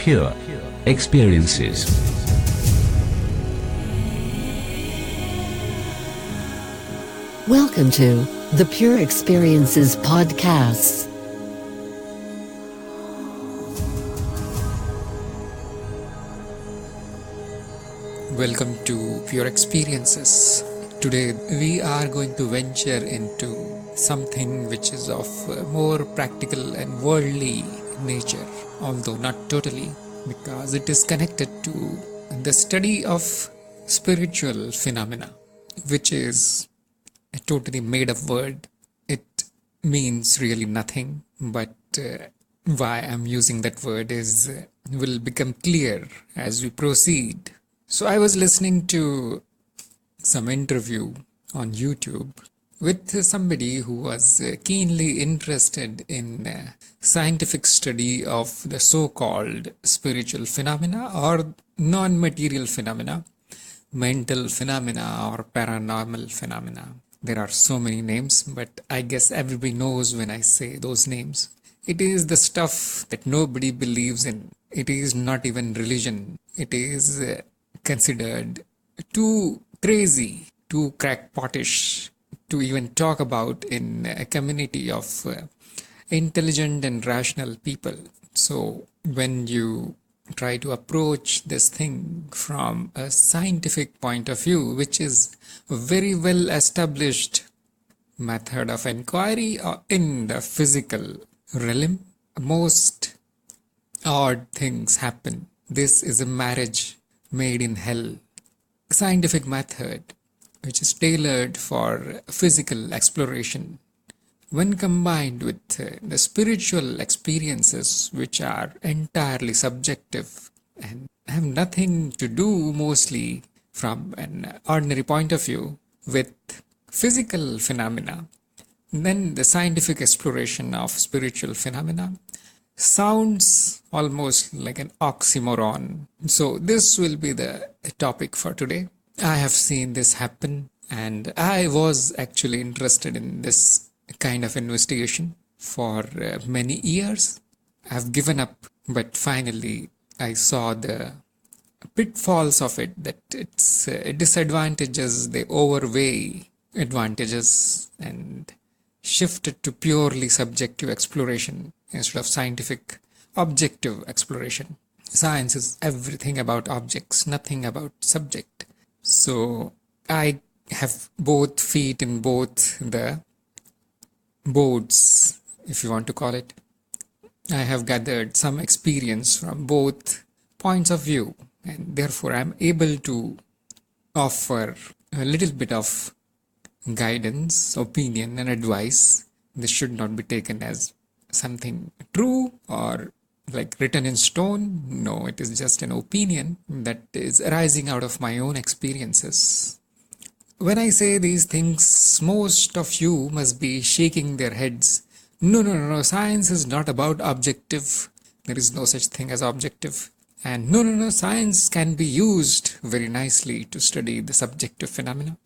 pure experiences. Welcome to the Pure Experiences Podcasts. Welcome to Pure Experiences. Today we are going to venture into something which is of more practical and worldly nature, although not totally, because it is connected to the study of spiritual phenomena, which is a totally made up word. It means really nothing, but why I'm using that word is will become clear as we proceed. So I was listening to some interview on YouTube with somebody who was keenly interested in scientific study of the so-called spiritual phenomena or non-material phenomena, mental phenomena or paranormal phenomena. There are so many names, but I guess everybody knows when I say those names. It is the stuff that nobody believes in. It is not even religion. It is considered too crazy, too crackpotish to even talk about in a community of intelligent and rational people. So when you try to approach this thing from a scientific point of view, which is a very well established method of inquiry in the physical realm, most odd things happen. This is a marriage made in hell, scientific method which is tailored for physical exploration. When combined with the spiritual experiences, which are entirely subjective and have nothing to do mostly from an ordinary point of view with physical phenomena, then the scientific exploration of spiritual phenomena sounds almost like an oxymoron. So this will be the topic for today. I have seen this happen, and I was actually interested in this kind of investigation for many years. I've given up, but finally I saw the pitfalls of it, that its disadvantages, they overweigh advantages, and shifted to purely subjective exploration instead of scientific objective exploration. Science is everything about objects, nothing about subject. So I have both feet in both the boards, if you want to call it. I have gathered some experience from both points of view, and therefore I'm able to offer a little bit of guidance, opinion and advice. This should not be taken as something true or like written in stone. No, it is just an opinion that is arising out of my own experiences. When I say these things, most of you must be shaking their heads. No, science is not about objective. There is no such thing as objective. And no, science can be used very nicely to study the subjective phenomena.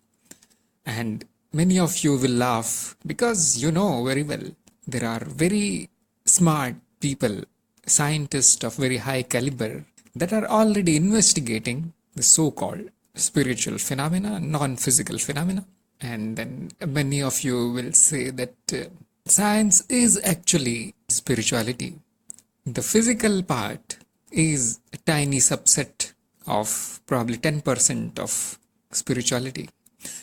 And many of you will laugh because you know very well there are very smart people, scientists of very high caliber, that are already investigating the so-called spiritual phenomena, non-physical phenomena. And then many of you will say that science is actually spirituality. The physical part is a tiny subset of probably 10% of spirituality.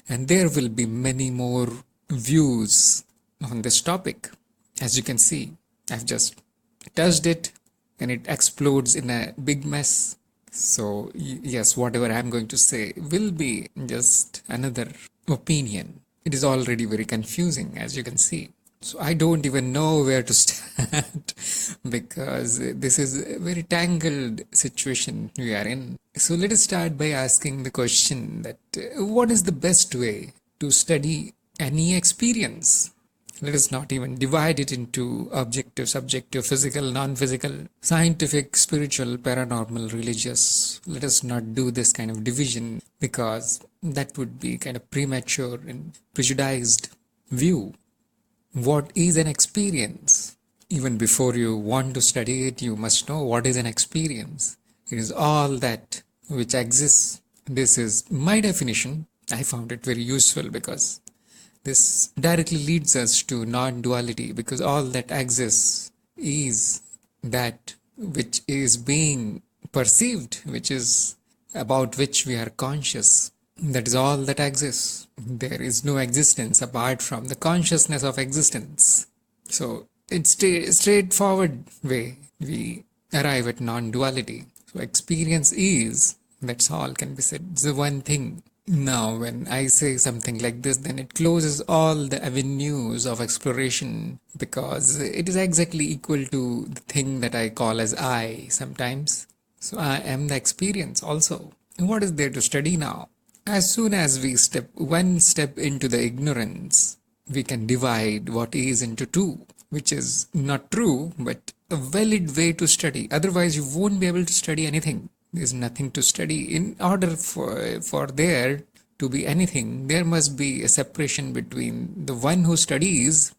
And there will be many more views on this topic. As you can see, I've just touched it and it explodes in a big mess. So yes, whatever I'm going to say will be just another opinion. It is already very confusing, as you can see. So I don't even know where to start because this is a very tangled situation we are in. So let us start by asking the question that what is the best way to study any experience? Let us not even divide it into objective, subjective, physical, non-physical, scientific, spiritual, paranormal, religious. Let us not do this kind of division because that would be kind of premature and prejudiced view. What is an experience? Even before you want to study it, you must know what is an experience. It is all that which exists. This is my definition. I found it very useful because this directly leads us to non-duality, because all that exists is that which is being perceived, which is about which we are conscious. That is all that exists. There is no existence apart from the consciousness of existence. So it's straightforward way we arrive at non-duality. So experience is, that's all can be said. It's the one thing. Now, when I say something like this, then it closes all the avenues of exploration, because it is exactly equal to the thing that I call as I sometimes. So I am the experience also. What is there to study now? As soon as we step one step into the ignorance, we can divide what is into two, which is not true, but a valid way to study. Otherwise, you won't be able to study anything. There's nothing to study. In order for there to be anything, there must be a separation between the one who studies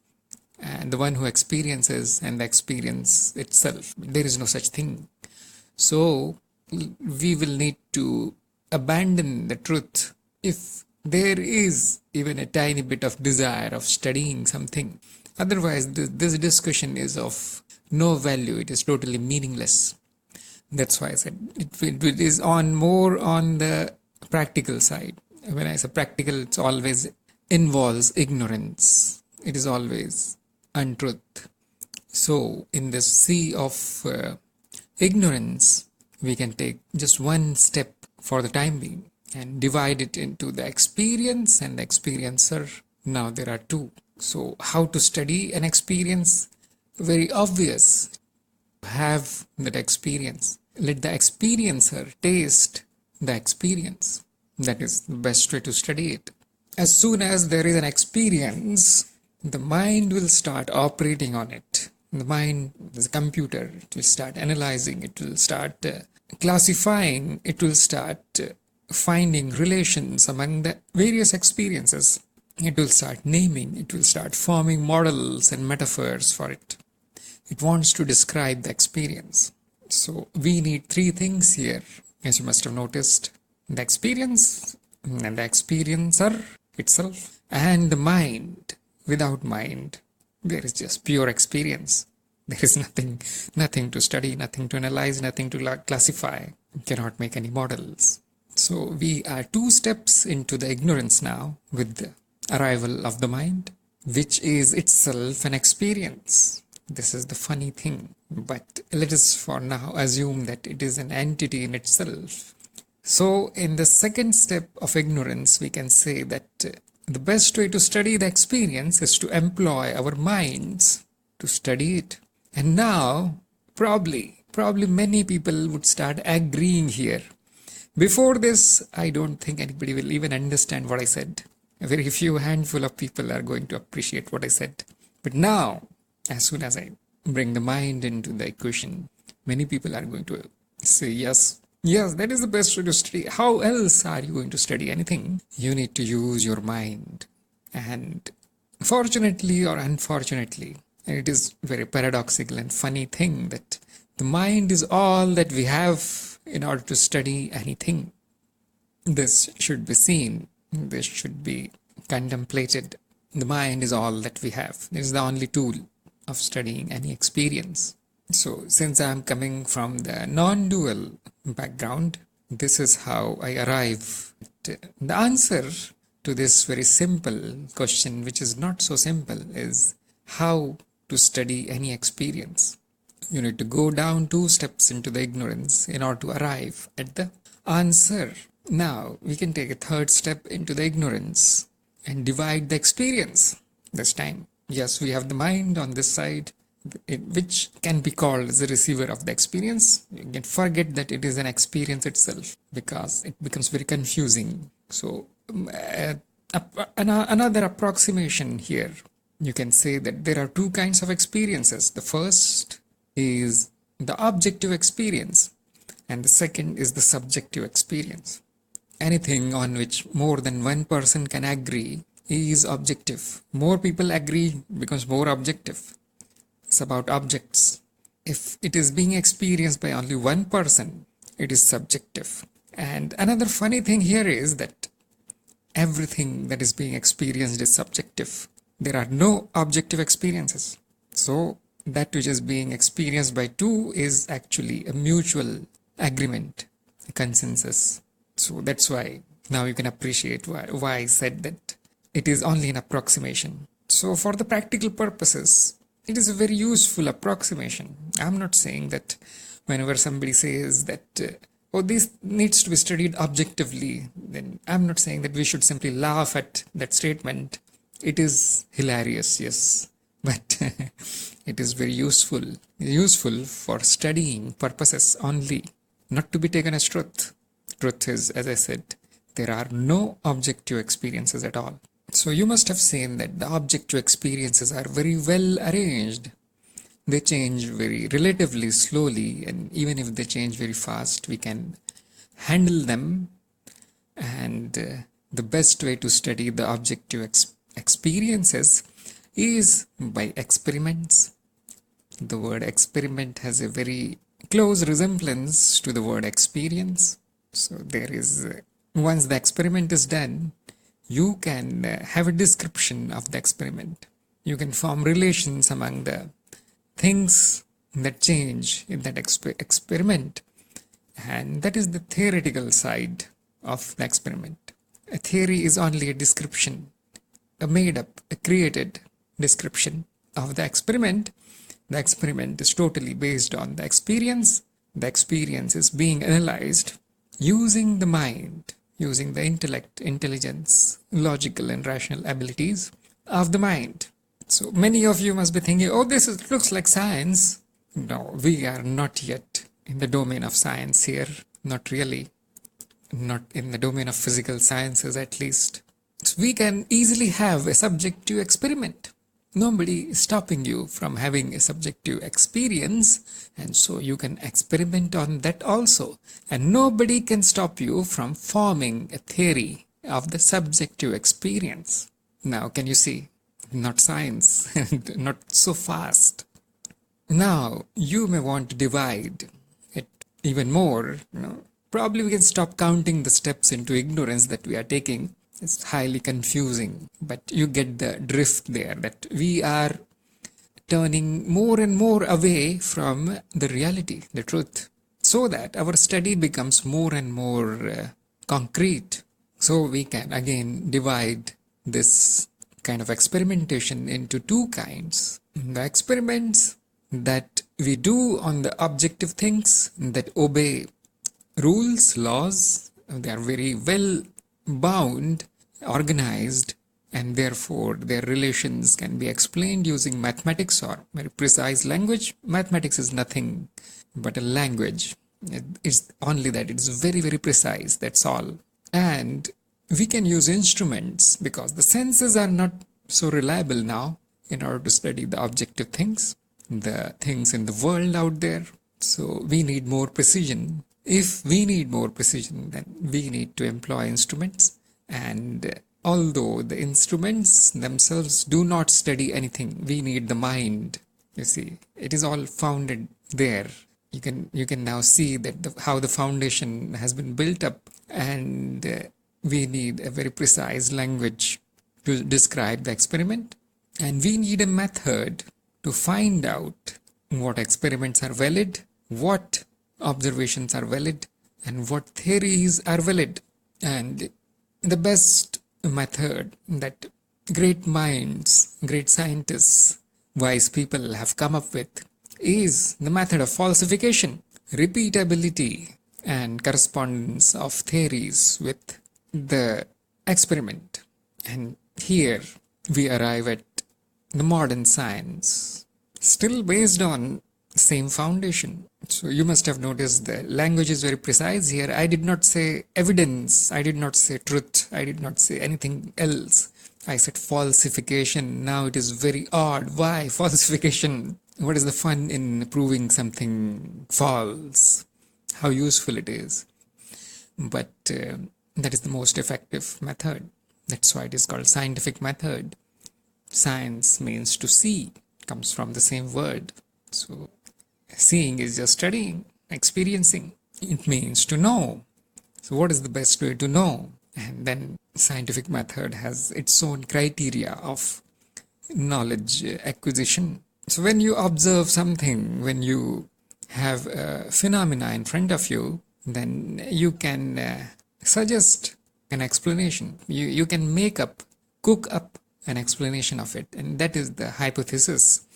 and the one who experiences and the experience itself. There is no such thing. So we will need to abandon the truth if there is even a tiny bit of desire of studying something. Otherwise, this discussion is of no value. It is totally meaningless. That's why I said it is more on the practical side. When I say practical, it always involves ignorance. It is always untruth. So in the sea of ignorance, we can take just one step for the time being and divide it into the experience and the experiencer. Now there are two. So how to study an experience? Very obvious. Have that experience. Let the experiencer taste the experience. That is the best way to study it. As soon as there is an experience, the mind will start operating on it. The mind is a computer. It will start analyzing. It will start classifying. It will start finding relations among the various experiences. It will start naming. It will start forming models and metaphors for it. It wants to describe the experience. So we need three things here, as you must have noticed: the experience and the experiencer itself, and the mind. Without mind, there is just pure experience. There is nothing to study, nothing to analyze, nothing to classify. You cannot make any models. So we are two steps into the ignorance now with the arrival of the mind, which is itself an experience. This is the funny thing, but let us for now assume that it is an entity in itself. So in the second step of ignorance, we can say that the best way to study the experience is to employ our minds to study it. And now, probably many people would start agreeing here. Before this, I don't think anybody will even understand what I said. A very few handful of people are going to appreciate what I said. But now, as soon as I bring the mind into the equation, many people are going to say, yes, that is the best way to study. How else are you going to study anything? You need to use your mind. And fortunately or unfortunately, and it is very paradoxical and funny thing that the mind is all that we have in order to study anything. This should be seen. This should be contemplated. The mind is all that we have. This is the only tool of studying any experience. So since I am coming from the non-dual background, this is how I arrive at the answer to this very simple question, which is not so simple, is how to study any experience. You need to go down two steps into the ignorance in order to arrive at the answer. Now we can take a third step into the ignorance and divide the experience. This time, yes, we have the mind on this side, which can be called as the receiver of the experience. You can forget that it is an experience itself, because it becomes very confusing. So another approximation here, you can say that there are two kinds of experiences. The first is the objective experience, and the second is the subjective experience. Anything on which more than one person can agree is objective. More people agree becomes more objective. It's about objects. If it is being experienced by only one person, it is subjective. And another funny thing here is that everything that is being experienced is subjective. There are no objective experiences. So that which is being experienced by two is actually a mutual agreement, a consensus. So that's why now you can appreciate why I said that it is only an approximation. So for the practical purposes, it is a very useful approximation. I'm not saying that whenever somebody says that, oh, this needs to be studied objectively, then I'm not saying that we should simply laugh at that statement. It is hilarious, yes, but it is very useful for studying purposes only, not to be taken as truth. Truth is, as I said, there are no objective experiences at all. So you must have seen that the objective experiences are very well arranged. They change very relatively slowly, and even if they change very fast, we can handle them. And the best way to study the objective experiences is by experiments. The word experiment has a very close resemblance to the word experience. So there is, once the experiment is done, you can have a description of the experiment. You can form relations among the things that change in that experiment. And that is the theoretical side of the experiment. A theory is only a description, a made up, a created description of the experiment. The experiment is totally based on the experience. The experience is being analyzed using the mind, using the intellect, intelligence, logical and rational abilities of the mind. So many of you must be thinking, oh, looks like science. No, we are not yet in the domain of science here. Not really. Not in the domain of physical sciences, at least. So we can easily have a subjective experiment. Nobody is stopping you from having a subjective experience, and so you can experiment on that also. And nobody can stop you from forming a theory of the subjective experience. Now, can you see? Not science, and not so fast. Now, you may want to divide it even more. Probably we can stop counting the steps into ignorance that we are taking. It's highly confusing, but you get the drift there, that we are turning more and more away from the reality, the truth, so that our study becomes more and more concrete. So we can again divide this kind of experimentation into two kinds. The experiments that we do on the objective things that obey rules, laws, they are very well bound, organized, and therefore their relations can be explained using mathematics or very precise language. Mathematics is nothing but a language. It's only that it's very, very precise, that's all. And we can use instruments because the senses are not so reliable now in order to study the objective things, the things in the world out there. So we need more precision. If we need more precision, then we need to employ instruments. And although the instruments themselves do not study anything, we need the mind. You see, it is all founded there. You can now see that how the foundation has been built up, and we need a very precise language to describe the experiment, and we need a method to find out what experiments are valid, what observations are valid, and what theories are valid. And the best method that great minds, great scientists, wise people have come up with is the method of falsification, repeatability, and correspondence of theories with the experiment. And here we arrive at the modern science, still based on same foundation. So you must have noticed the language is very precise here. I did not say evidence, I did not say truth, I did not say anything else. I said falsification. Now it is very odd. Why falsification? What is the fun in proving something false? How useful it is. But that is the most effective method. That's why it is called scientific method. Science means to see, comes from the same word. So seeing is just studying, experiencing. It means to know. So what is the best way to know? And then scientific method has its own criteria of knowledge acquisition. So when you observe something, when you have a phenomena in front of you, then you can suggest an explanation. You can cook up an explanation of it, and that is the hypothesis.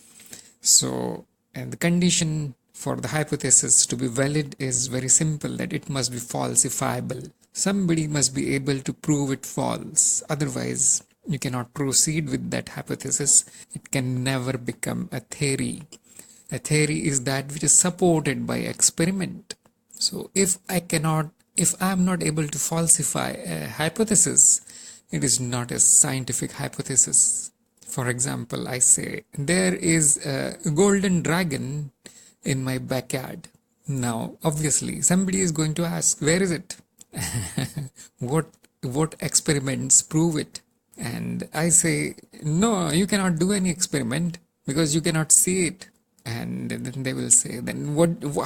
So, and the condition for the hypothesis to be valid is very simple, that it must be falsifiable. Somebody must be able to prove it false. Otherwise, you cannot proceed with that hypothesis. It can never become a theory. A theory is that which is supported by experiment. So if I am not able to falsify a hypothesis, it is not a scientific hypothesis. For example, I say, there is a golden dragon in my backyard. Now, obviously, somebody is going to ask, where is it? What experiments prove it? And I say, no, you cannot do any experiment because you cannot see it. And then they will say, then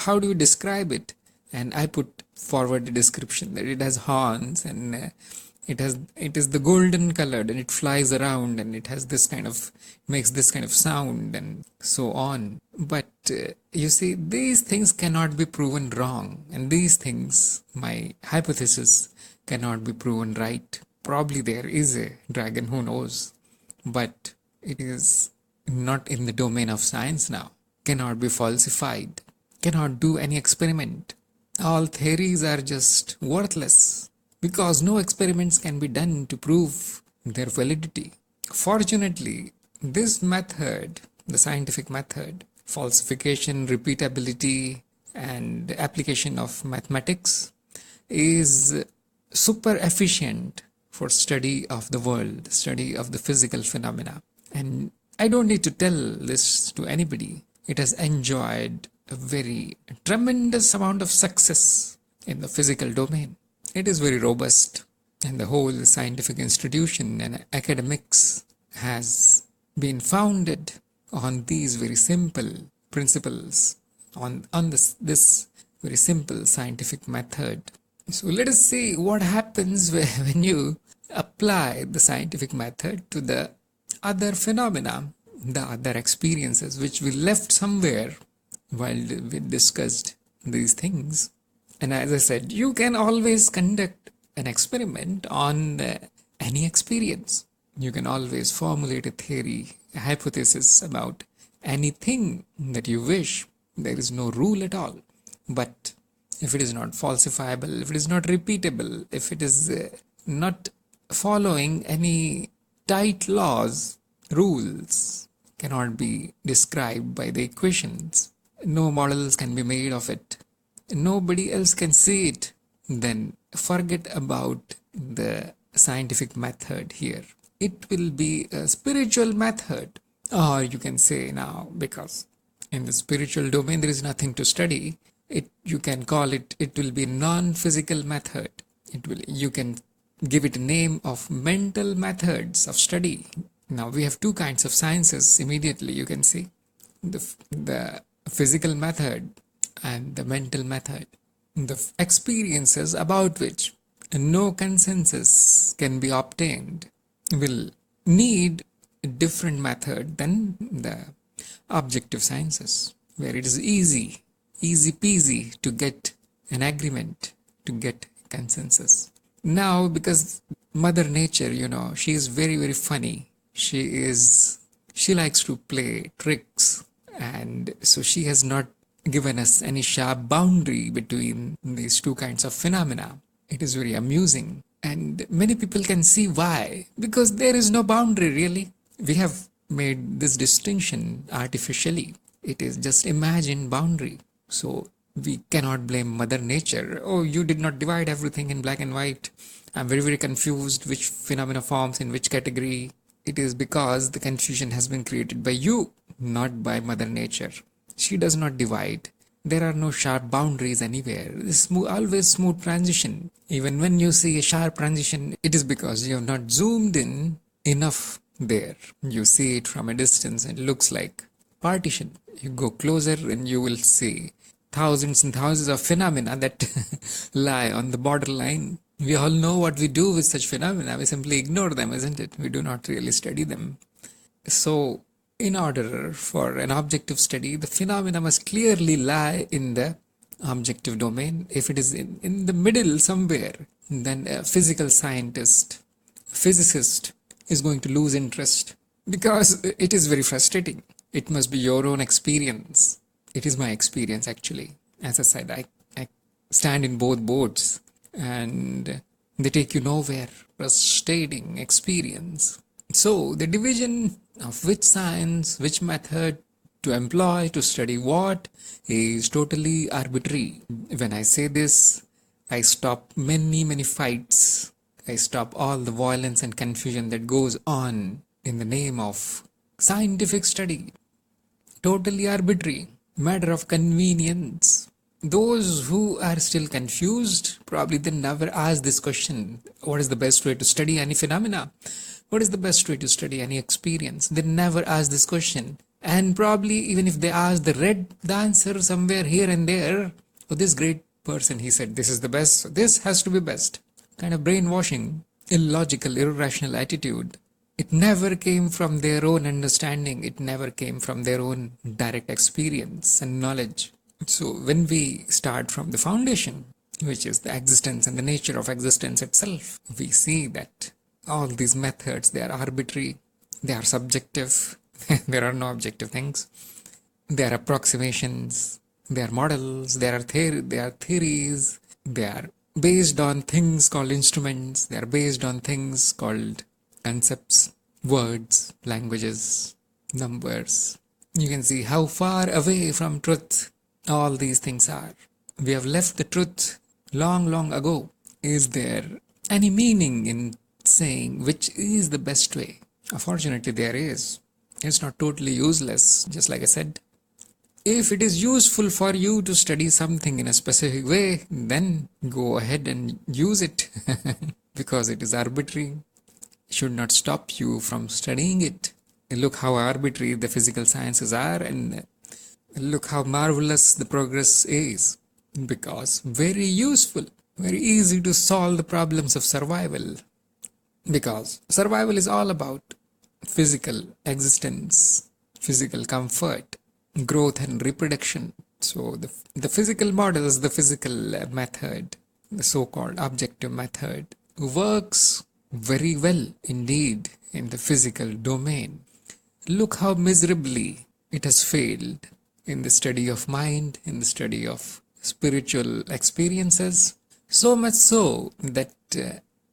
how do you describe it? And I put forward the description that it has horns, and it is the golden colored, and it flies around, and it has makes this kind of sound, and so on. But you see, these things cannot be proven wrong, and these things, my hypothesis, cannot be proven right. Probably there is a dragon, who knows, but it is not in the domain of science now. Cannot be falsified, cannot do any experiment. All theories are just worthless because no experiments can be done to prove their validity. Fortunately, this method, the scientific method, falsification, repeatability, and application of mathematics, is super efficient for study of the world, study of the physical phenomena. And I don't need to tell this to anybody. It has enjoyed a very tremendous amount of success in the physical domain. It is very robust, and the whole scientific institution and academics has been founded on these very simple principles, on this very simple scientific method. So let us see what happens when you apply the scientific method to the other phenomena, the other experiences which we left somewhere while we discussed these things. And as I said, you can always conduct an experiment on any experience. You can always formulate a theory, a hypothesis about anything that you wish. There is no rule at all. But if it is not falsifiable, if it is not repeatable, if it is not following any tight laws, rules, cannot be described by the equations, no models can be made of it, nobody else can see it, then forget about the scientific method here. It will be a spiritual method, or you can say now, because in the spiritual domain there is nothing to study, you can call it will be non-physical method. You can give it a name of mental methods of study. Now we have two kinds of sciences immediately, you can see. The physical method and the mental method. The experiences about which no consensus can be obtained will need a different method than the objective sciences, where it is easy peasy to get an agreement, to get consensus. Now, because Mother Nature, she is very, very funny. She likes to play tricks, and so she has not given us any sharp boundary between these two kinds of phenomena. It is very amusing, and many people can see why, because there is no boundary really. We have made this distinction artificially. It is just imagined boundary. So we cannot blame Mother Nature. Oh, you did not divide everything in black and white. I'm very, very confused which phenomena forms in which category. It is because the confusion has been created by you, not by Mother Nature. She does not divide. There are no sharp boundaries anywhere. This always smooth transition. Even when you see a sharp transition, it is because you have not zoomed in enough there. You see it from a distance and it looks like partition. You go closer and you will see thousands and thousands of phenomena that lie on the borderline. We all know what we do with such phenomena. We simply ignore them, isn't it? We do not really study them. So, in order for an objective study, the phenomena must clearly lie in the objective domain. If it is in the middle somewhere, then a physical scientist, physicist is going to lose interest because it is very frustrating. It must be your own experience. It is my experience actually. As I said, I stand in both boats and they take you nowhere. Frustrating experience. So the division of which science, which method to employ to study what is totally arbitrary. When I say this, I stop many fights. I stop all the violence and confusion that goes on in the name of scientific study. Totally arbitrary, matter of convenience. Those who are still confused probably they never ask this question: what is the best way to study any phenomena? What is the best way to study any experience? They never ask this question. And probably even if they ask, they read the answer somewhere here and there. Oh, this great person, he said this is the best, so this has to be best. Kind of brainwashing, illogical, irrational attitude. It never came from their own understanding. It never came from their own direct experience and knowledge. So when we start from the foundation, which is the existence and the nature of existence itself, we see that all these methods, they are arbitrary, they are subjective, there are no objective things, they are approximations, they are models, they are theories, they are based on things called instruments, they are based on things called concepts, words, languages, numbers. You can see how far away from truth all these things are. We have left the truth long ago. Is there any meaning in saying which is the best way? Unfortunately, there is. It's not totally useless, just like I said. If it is useful for you to study something in a specific way, then go ahead and use it because it is arbitrary. It should not stop you from studying it. Look how arbitrary the physical sciences are, and look how marvelous the progress is, because very useful, very easy to solve the problems of survival, because survival is all about physical existence, physical comfort, growth and reproduction. So the physical models, the physical method, the so-called objective method works very well indeed in the physical domain. Look how miserably it has failed in the study of mind, in the study of spiritual experiences. So much so that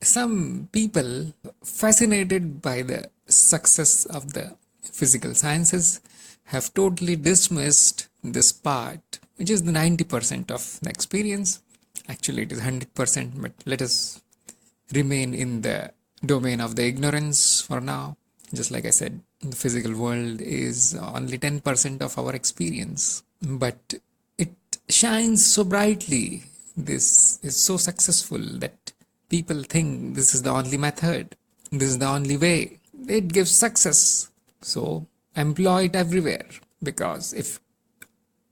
some people, fascinated by the success of the physical sciences, have totally dismissed this part, which is the 90% of the experience. Actually, it is 100%, but let us remain in the domain of the ignorance for now. Just like I said, the physical world is only 10% of our experience, but it shines so brightly. This is so successful that people think this is the only method, this is the only way. It gives success. So employ it everywhere, because if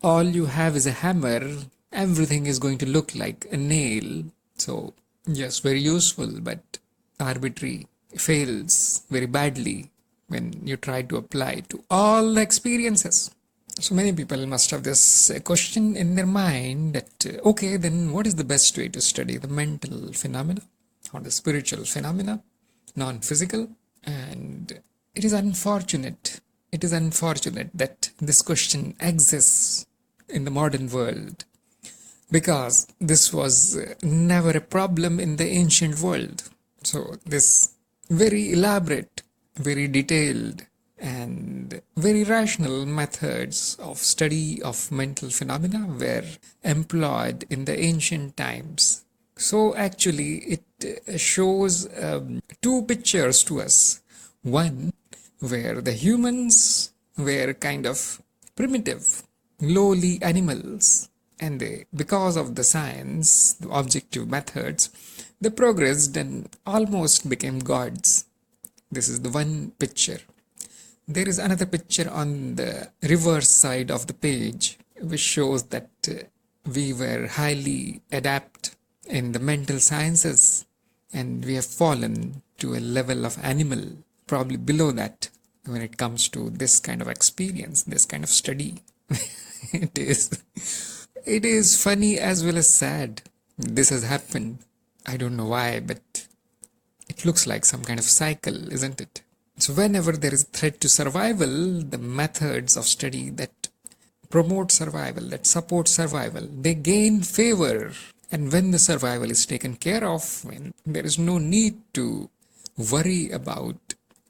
all you have is a hammer, everything is going to look like a nail. So yes, very useful, but arbitrary, fails very badly when you try to apply to all the experiences. So many people must have this question in their mind that, okay, then what is the best way to study the mental phenomena or the spiritual phenomena, non-physical? And it is unfortunate that this question exists in the modern world, because this was never a problem in the ancient world. So this very elaborate, very detailed and very rational methods of study of mental phenomena were employed in the ancient times. So actually it shows two pictures to us. One where the humans were kind of primitive, lowly animals, and they, because of the science, the objective methods, they progressed and almost became gods. This is the one picture. There is another picture on the reverse side of the page which shows that we were highly adept in the mental sciences and we have fallen to a level of animal, probably below that when it comes to this kind of experience, this kind of study. It is. It is funny as well as sad. This has happened. I don't know why, but it looks like some kind of cycle, isn't it? So whenever there is a threat to survival, the methods of study that promote survival, that support survival, they gain favor. And when the survival is taken care of, when there is no need to worry about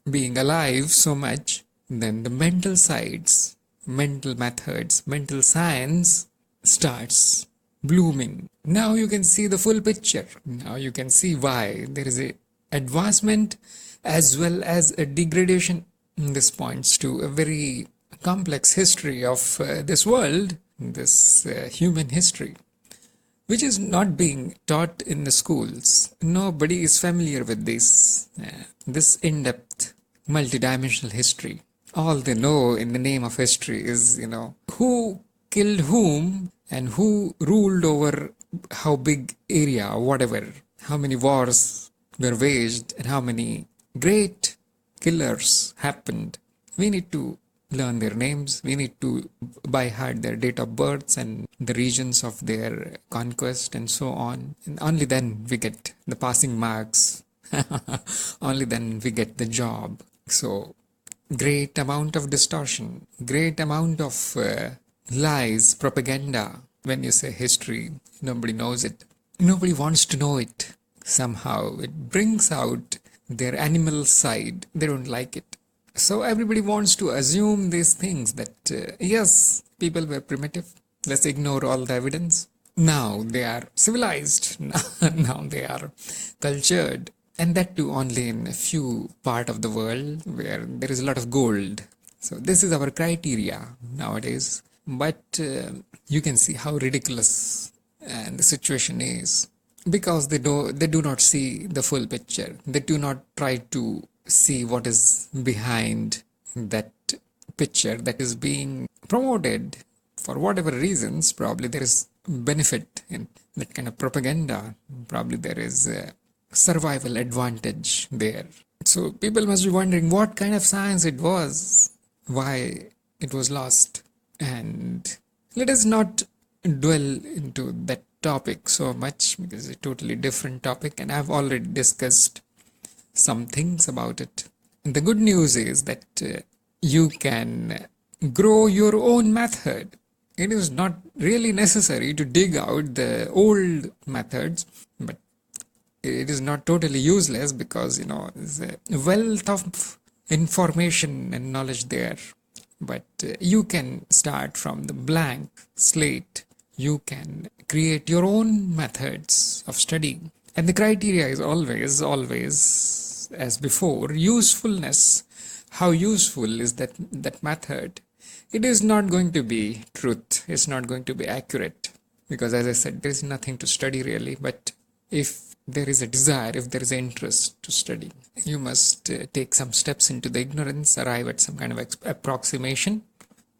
being alive so much, then the mental sides, mental methods, mental science starts blooming. Now you can see the full picture. Now you can see why there is a advancement as well as a degradation. This points to a very complex history of this world, this human history, which is not being taught in the schools. Nobody is familiar with this in-depth, multidimensional history. All they know in the name of history is, who killed whom and who ruled over how big area or whatever, how many wars were waged and how many great killers happened. We need to learn their names. We need to by heart their date of births and the regions of their conquest and so on. And only then we get the passing marks. Only then we get the job. So great amount of distortion, great amount of lies, propaganda. When you say history, nobody knows it. Nobody wants to know it. Somehow it brings out their animal side. They don't like it. So everybody wants to assume these things that, yes, people were primitive. Let's ignore all the evidence. Now they are civilized. Now they are cultured. And that too only in a few part of the world where there is a lot of gold. So this is our criteria nowadays. But you can see how ridiculous the situation is. Because they do not see the full picture. They do not try to see what is behind that picture that is being promoted for whatever reasons. Probably there is benefit in that kind of propaganda. Probably there is a survival advantage there. So people must be wondering what kind of science it was, why it was lost. And let us not dwell into that topic so much because it's a totally different topic and I've already discussed some things about it. And the good news is that you can grow your own method. It is not really necessary to dig out the old methods, but it is not totally useless because, there's a wealth of information and knowledge there. But you can start from the blank slate. You can create your own methods of studying. And the criteria is always, as before, usefulness. How useful is that method? It is not going to be truth. It's not going to be accurate. Because as I said, there is nothing to study really. But if there is a desire, if there is an interest to study, you must take some steps into the ignorance, arrive at some kind of approximation.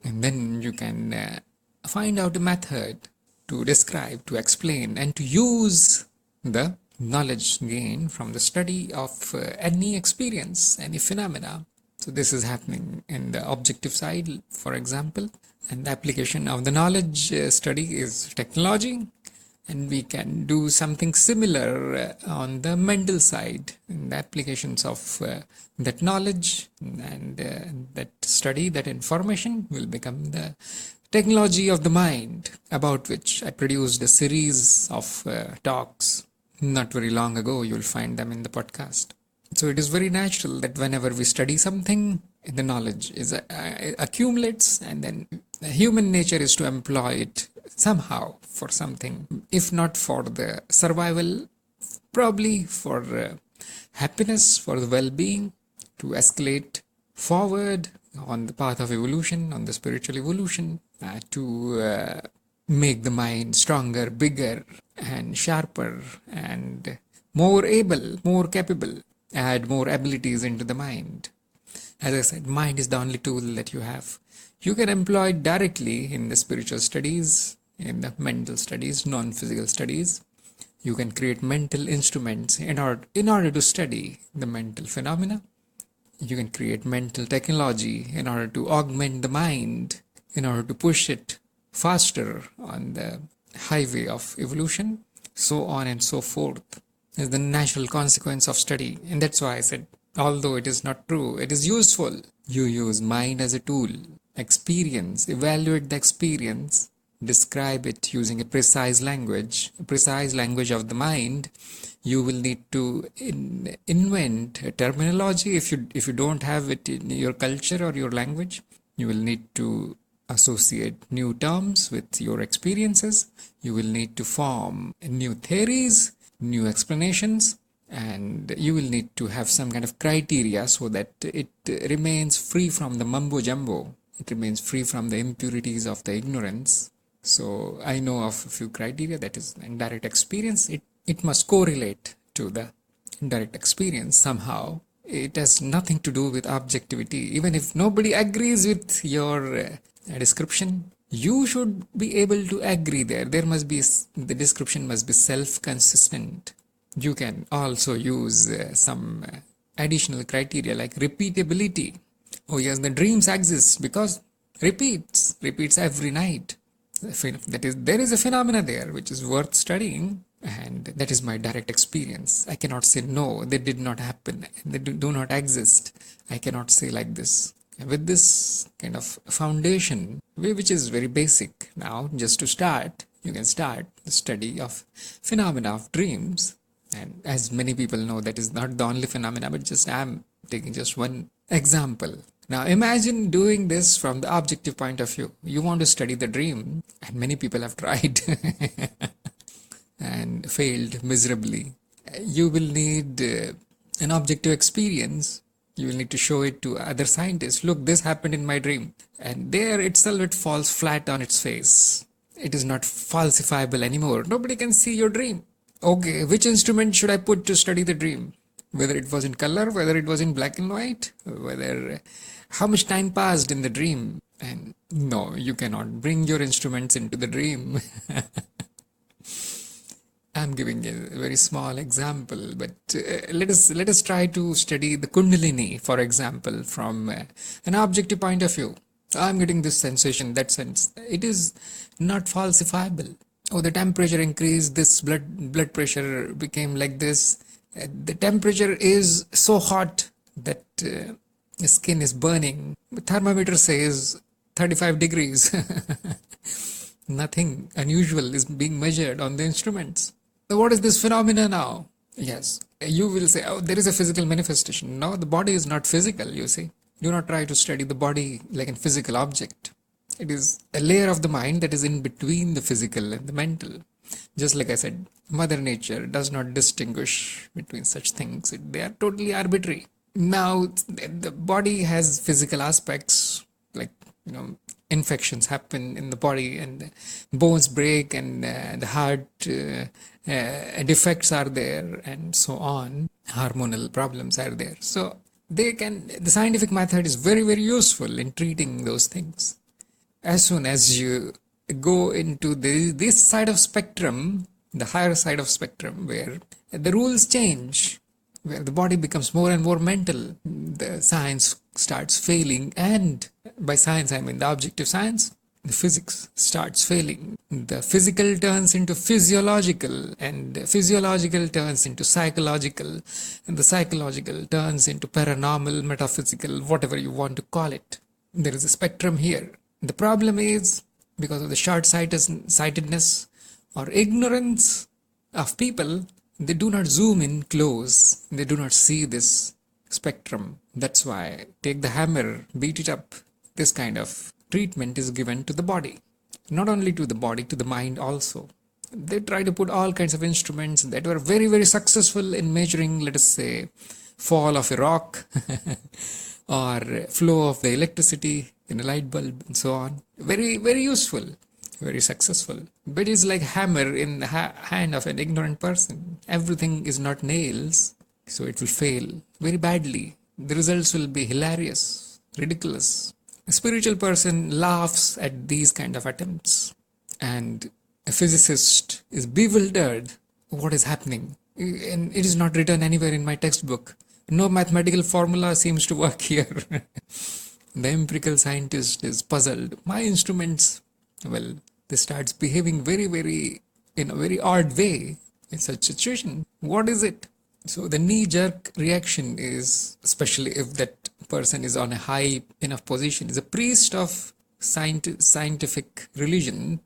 And then you can find out a method to describe, to explain, and to use the knowledge gained from the study of any experience, any phenomena. So this is happening in the objective side, for example, and the application of the knowledge study is technology, and we can do something similar on the mental side, in the applications of that knowledge and that study, that information will become the technology of the mind, about which I produced a series of talks not very long ago. You'll find them in the podcast. So it is very natural that whenever we study something, the knowledge accumulates, and then human nature is to employ it somehow for something, if not for the survival, probably for happiness, for the well-being, to escalate forward on the path of evolution, on the spiritual evolution, to make the mind stronger, bigger, and sharper, and more able, more capable, add more abilities into the mind. As I said, mind is the only tool that you have. You can employ it directly in the spiritual studies, in the mental studies, non-physical studies. You can create mental instruments in order to study the mental phenomena. You can create mental technology in order to augment the mind, in order to push it faster on the highway of evolution, so on and so forth. Is the natural consequence of study. And that's why I said, although it is not true, it is useful. You use mind as a tool. Experience, evaluate the experience, describe it using a precise language of the mind. You will need to invent a terminology. If you don't have it in your culture or your language, you will need to associate new terms with your experiences. You will need to form new theories, new explanations, and you will need to have some kind of criteria so that it remains free from the mumbo jumbo. It remains free from the impurities of the ignorance. So I know of a few criteria. That is indirect experience. It must correlate to the indirect experience somehow. It has nothing to do with objectivity. Even if nobody agrees with your description, you should be able to agree there. The description must be self-consistent. You can also use some additional criteria like repeatability. Oh yes, the dreams exist because repeats every night. That is, there is a phenomena there which is worth studying, and that is my direct experience. I cannot say no, they did not happen, they do not exist. I cannot say like this. With this kind of foundation, which is very basic now, just to start, you can start the study of phenomena of dreams. And as many people know, that is not the only phenomena, but just I'm taking just one example. Now imagine doing this from the objective point of view. You want to study the dream, and many people have tried and failed miserably. You will need an objective experience. You will need to show it to other scientists. Look, this happened in my dream. And there itself it falls flat on its face. It is not falsifiable anymore. Nobody can see your dream. Okay, which instrument should I put to study the dream? Whether it was in color, whether it was in black and white, whether how much time passed in the dream. And no, you cannot bring your instruments into the dream. I'm giving a very small example, but let us try to study the Kundalini, for example, from an objective point of view. I'm getting this sensation, that sense. It is not falsifiable. Oh, the temperature increased, this blood pressure became like this. The temperature is so hot that the skin is burning. The thermometer says 35 degrees. Nothing unusual is being measured on the instruments. So what is this phenomena now? Yes, you will say, oh, there is a physical manifestation. No, the body is not physical, you see. Do not try to study the body like a physical object. It is a layer of the mind that is in between the physical and the mental. Just like I said, Mother Nature does not distinguish between such things. They are totally arbitrary. Now, the body has physical aspects, like, infections happen in the body and bones break and the heart defects are there and so on. Hormonal problems are there. So the scientific method is very, very useful in treating those things. As soon as you go into this side of spectrum, the higher side of spectrum, where the rules change, where the body becomes more and more mental, the science starts failing, and by science I mean the objective science, the physics starts failing. The physical turns into physiological, and the physiological turns into psychological, and the psychological turns into paranormal, metaphysical, whatever you want to call it. There is a spectrum here. The problem is, because of the short-sightedness or ignorance of people, they do not zoom in close. They do not see this spectrum. That's why take the hammer, beat it up. This kind of treatment is given to the body. Not only to the body, to the mind also. They try to put all kinds of instruments that were very, very successful in measuring, let us say, fall of a rock or flow of the electricity in a light bulb and so on. Very, very useful, very successful. But it's like hammer in the hand of an ignorant person. Everything is not nails, so it will fail very badly. The results will be hilarious, ridiculous. A spiritual person laughs at these kind of attempts, and a physicist is bewildered. What is happening? And it is not written anywhere in my textbook. No mathematical formula seems to work here. The empirical scientist is puzzled. My instruments, well, they starts behaving in a very odd way in such situation. What is it? So the knee-jerk reaction is, especially if that person is on a high enough position, is a priest of scientific religion,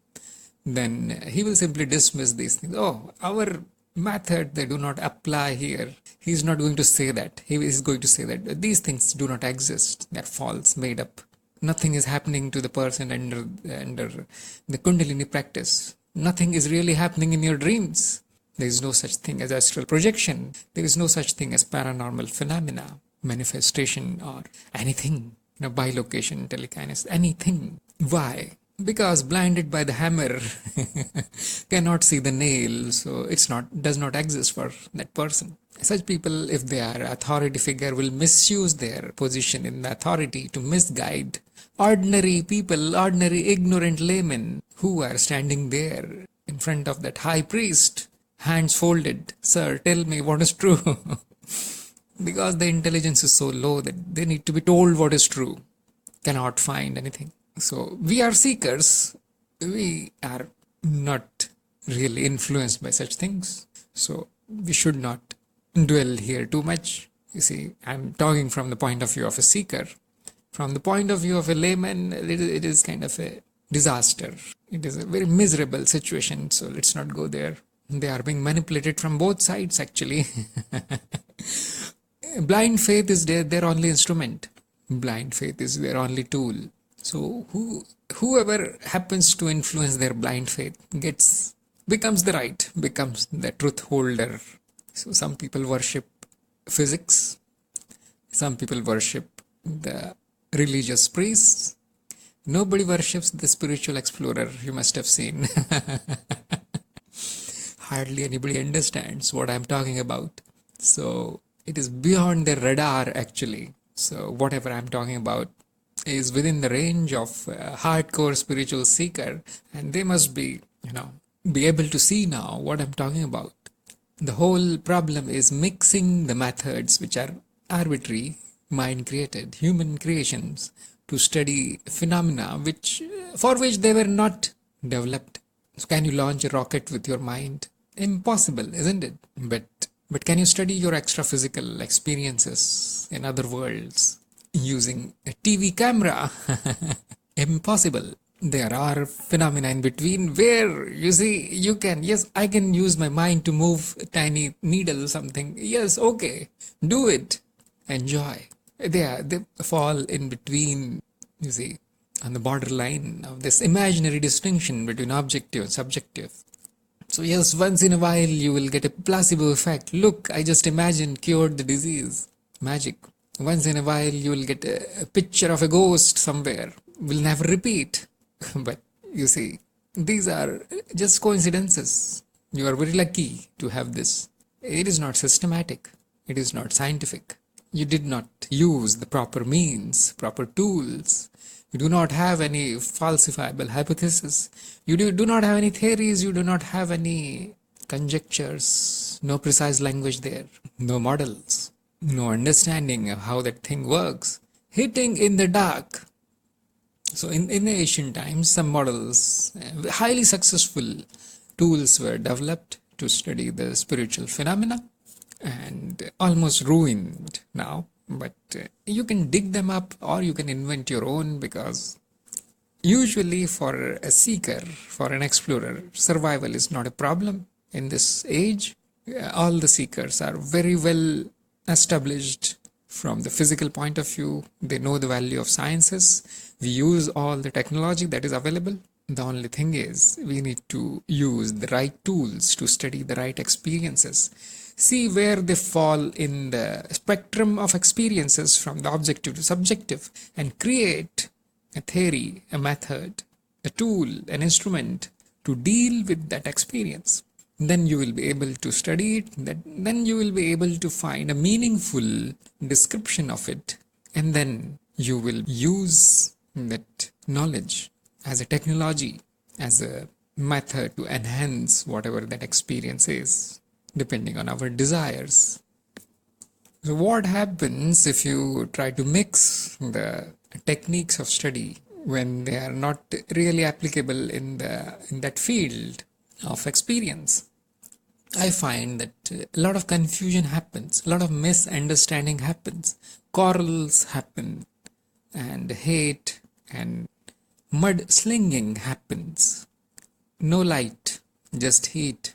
then he will simply dismiss these things. Oh, our method, they do not apply here. He is not going to say that. He is going to say that these things do not exist. They're false, made up. Nothing is happening to the person under the Kundalini practice. Nothing is really happening in your dreams. There is no such thing as astral projection. There is no such thing as paranormal phenomena, manifestation, or anything. Bilocation, telekinesis, anything. Why? Because blinded by the hammer, cannot see the nail, so does not exist for that person. Such people, if they are authority figure, will misuse their position in the authority to misguide ordinary people, ordinary ignorant laymen who are standing there in front of that high priest, hands folded. Sir, tell me what is true. Because the intelligence is so low that they need to be told what is true. Cannot find anything. So we are seekers. We are not really influenced by such things. So we should not dwell here too much. You see, I'm talking from the point of view of a seeker. From the point of view of a layman, it is kind of a disaster. It is a very miserable situation. So let's not go there. They are being manipulated from both sides, actually. Blind faith is their only instrument. Blind faith is their only tool. So whoever happens to influence their blind faith becomes the truth holder. So some people worship physics. Some people worship the religious priests. Nobody worships the spiritual explorer, you must have seen. Hardly anybody understands what I'm talking about. So it is beyond their radar, actually. So whatever I'm talking about is within the range of hardcore spiritual seeker, and they must be able to see now what I'm talking about. The whole problem is mixing the methods which are arbitrary, mind-created, human creations, to study phenomena for which they were not developed. So can you launch a rocket with your mind? Impossible, isn't it? But can you study your extra-physical experiences in other worlds using a TV camera? Impossible. There are phenomena in between where, you see, I can use my mind to move a tiny needle or something. Yes, okay, do it. Enjoy. They fall in between, you see, on the borderline of this imaginary distinction between objective and subjective. So yes, once in a while you will get a placebo effect. Look, I just imagined cured the disease. Magic. Once in a while you will get a picture of a ghost somewhere. Will never repeat. But you see, these are just coincidences. You are very lucky to have this. It is not systematic. It is not scientific. You did not use the proper means, proper tools. You do not have any falsifiable hypothesis. You do not have any theories. You do not have any conjectures. No precise language there. No models. No understanding of how that thing works. Hitting in the dark. So in the ancient times, some models, highly successful tools were developed to study the spiritual phenomena, and almost ruined now. But you can dig them up or you can invent your own, because usually for a seeker, for an explorer, survival is not a problem in this age. All the seekers are very well established from the physical point of view. They know the value of sciences. We use all the technology that is available. The only thing is we need to use the right tools to study the right experiences. See where they fall in the spectrum of experiences from the objective to subjective, and create a theory, a method, a tool, an instrument to deal with that experience. then you will be able to study it, then you will be able to find a meaningful description of it, and then you will use that knowledge as a technology, as a method to enhance whatever that experience is, depending on our desires. So what happens if you try to mix the techniques of study when they are not really applicable in that field of experience? I find that a lot of confusion happens, a lot of misunderstanding happens, quarrels happen, and hate and mud slinging happens. No light, just heat.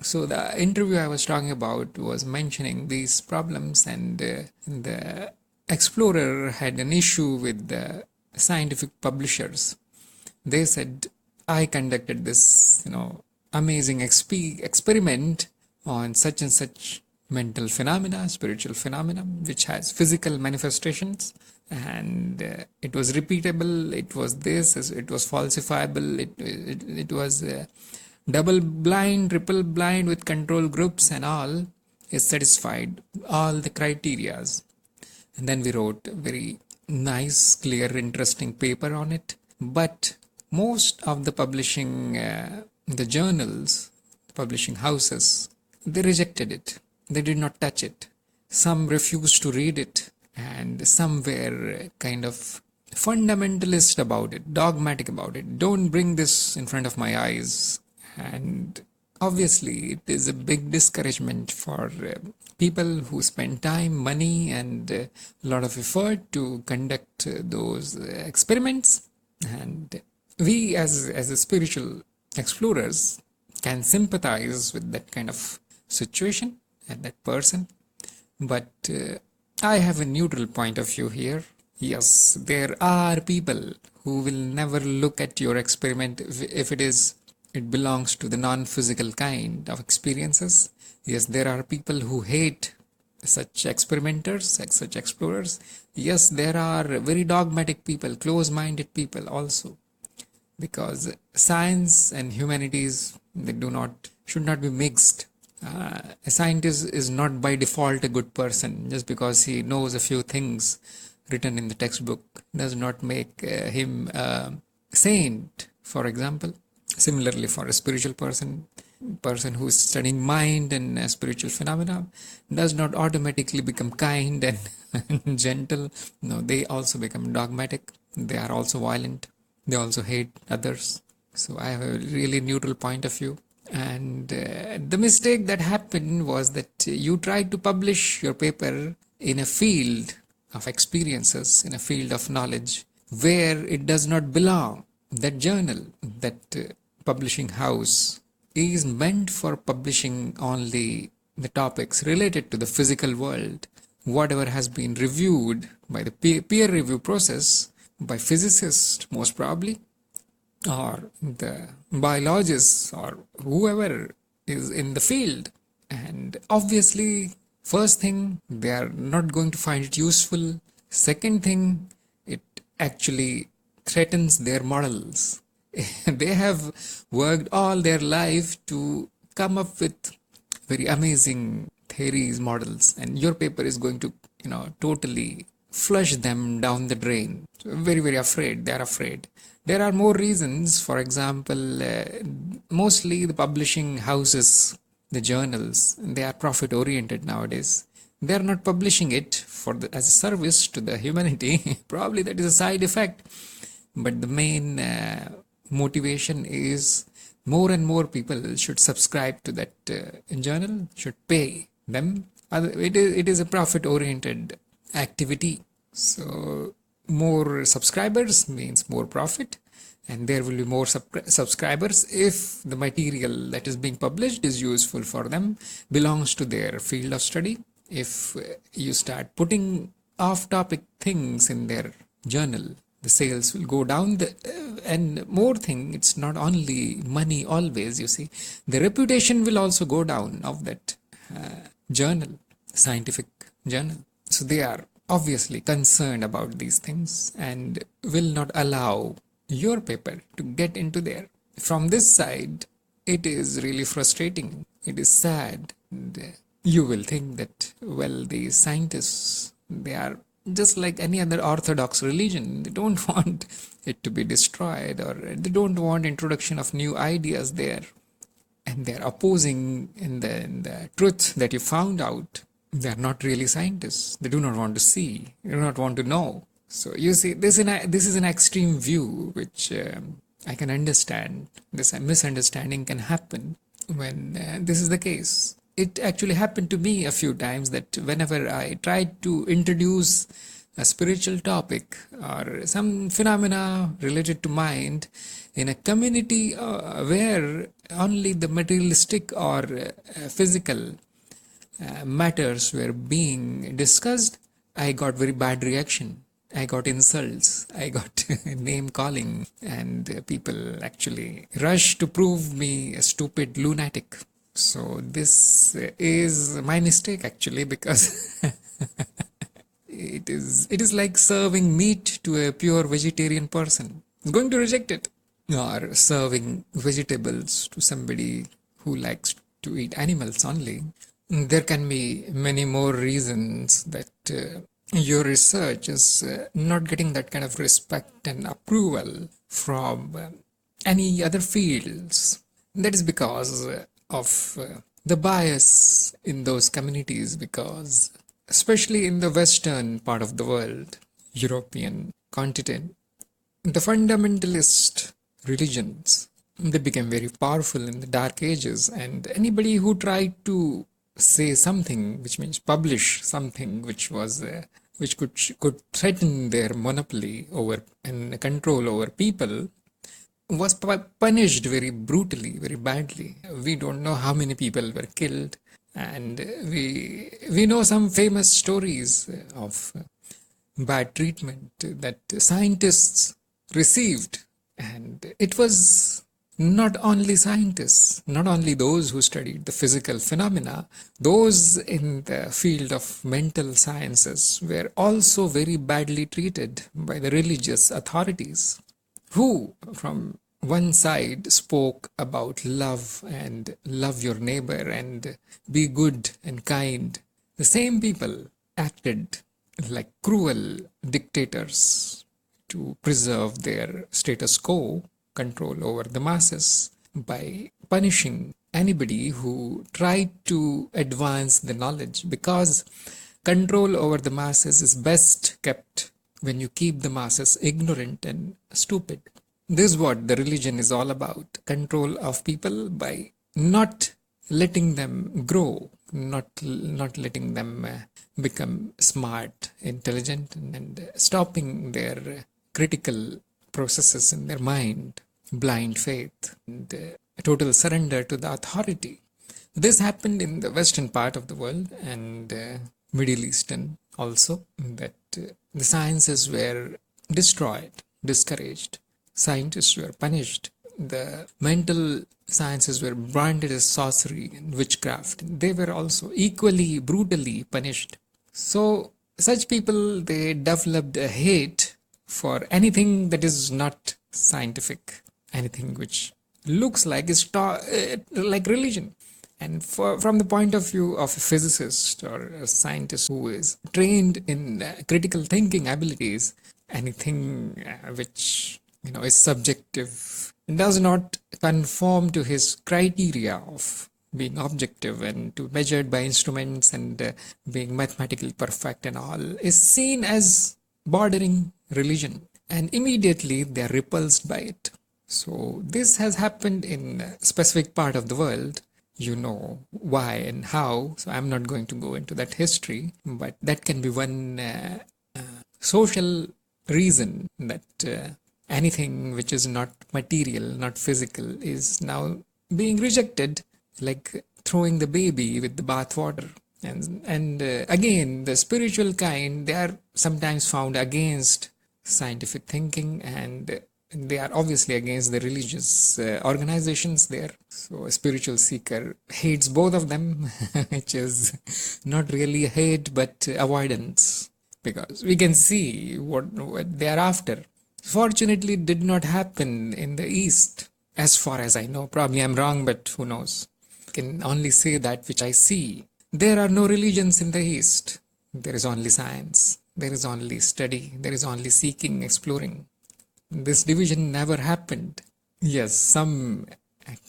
So the interview I was talking about was mentioning these problems, and the explorer had an issue with the scientific publishers. They said, I conducted this, amazing experiment on such and such mental phenomena, spiritual phenomena, which has physical manifestations, and it was repeatable, it was this, it was falsifiable, it was double blind, triple blind with control groups and all, is satisfied all the criterias. And then we wrote a very nice, clear, interesting paper on it. But most of the publishing, the journals, publishing houses, they rejected it. They did not touch it. Some refused to read it, and some were kind of fundamentalist about it, dogmatic about it. Don't bring this in front of my eyes. And obviously, it is a big discouragement for people who spend time, money, and a lot of effort to conduct those experiments. And we, as a spiritual explorers, can sympathize with that kind of situation and that person. But I have a neutral point of view here. Yes, there are people who will never look at your experiment if it belongs to the non-physical kind of experiences. Yes, there are people who hate such experimenters, such explorers. Yes, there are very dogmatic people, close-minded people also. Because science and humanities, should not be mixed. A scientist is not by default a good person. Just because he knows a few things written in the textbook does not make him a saint, for example. Similarly, for a spiritual person who is studying mind and spiritual phenomena does not automatically become kind and gentle. No, they also become dogmatic. They are also violent. They also hate others. So I have a really neutral point of view. And the mistake that happened was that you tried to publish your paper in a field of experiences, in a field of knowledge, where it does not belong. That journal, that publishing house is meant for publishing only the topics related to the physical world. Whatever has been reviewed by the peer review process, by physicists most probably, or the biologists, or whoever is in the field. And obviously, first thing, they are not going to find it useful. Second thing, it actually threatens their morals. They have worked all their life to come up with very amazing theories, models, and your paper is going to, totally flush them down the drain. So very, very afraid. They are afraid. There are more reasons. For example, mostly the publishing houses, the journals, they are profit oriented nowadays. They are not publishing it as a service to the humanity. Probably that is a side effect. But the main motivation is more and more people should subscribe to that journal, should pay them. It is a profit-oriented activity. So more subscribers means more profit, and there will be more subscribers if the material that is being published is useful for them, belongs to their field of study. If you start putting off-topic things in their journal, the sales will go down. And more thing, it's not only money always, you see. The reputation will also go down of that journal, scientific journal. So they are obviously concerned about these things and will not allow your paper to get into there. From this side, it is really frustrating. It is sad. And you will think that, well, these scientists, they are just like any other orthodox religion. They don't want it to be destroyed, or they don't want introduction of new ideas there. And they're opposing in the truth that you found out. They're not really scientists. They do not want to see. They do not want to know. So you see, this is an extreme view, which I can understand. This misunderstanding can happen when this is the case. It actually happened to me a few times that whenever I tried to introduce a spiritual topic or some phenomena related to mind in a community where only the materialistic or physical matters were being discussed, I got very bad reaction. I got insults, I got name calling, and people actually rushed to prove me a stupid lunatic. So this is my mistake actually, because it is like serving meat to a pure vegetarian person. He's going to reject it. Or serving vegetables to somebody who likes to eat animals only. There can be many more reasons that your research is not getting that kind of respect and approval from any other fields. That is because of the bias in those communities, because especially in the western part of the world, European continent, the fundamentalist religions, they became very powerful in the dark ages, and anybody who tried to say something, which means publish something which was which could threaten their monopoly over and control over people, was punished very brutally, very badly. We don't know how many people were killed, and we know some famous stories of bad treatment that scientists received. And it was not only scientists, not only those who studied the physical phenomena, those in the field of mental sciences were also very badly treated by the religious authorities, who from one side spoke about love and love your neighbor and be good and kind. The same people acted like cruel dictators to preserve their status quo, control over the masses, by punishing anybody who tried to advance the knowledge, because control over the masses is best kept when you keep the masses ignorant and stupid. This is what the religion is all about: control of people by not letting them grow, not letting them become smart, intelligent, and stopping their critical processes in their mind, blind faith, and total surrender to the authority. This happened in the western part of the world and Middle Eastern also, that the sciences were destroyed, discouraged. Scientists were punished. The mental sciences were branded as sorcery and witchcraft. They were also equally brutally punished. So such people, they developed a hate for anything that is not scientific, anything which looks like is like religion. And from the point of view of a physicist or a scientist who is trained in critical thinking abilities, anything which is subjective, does not conform to his criteria of being objective and to measured by instruments and being mathematically perfect and all, is seen as bordering religion, and immediately they are repulsed by it. So this has happened in a specific part of the world. You know why and how, so I'm not going to go into that history, but that can be one social reason that anything which is not material, not physical, is now being rejected, like throwing the baby with the bathwater. And again, the spiritual kind, they are sometimes found against scientific thinking, and they are obviously against the religious organizations there. So a spiritual seeker hates both of them, which is not really hate but avoidance, because we can see what they are after. Fortunately, it did not happen in the East. as far as I know. Probably I'm wrong, but who knows? I can only say that which I see. There are no religions in the East. There is only science. There is only study. There is only seeking, exploring. This division never happened. Yes, some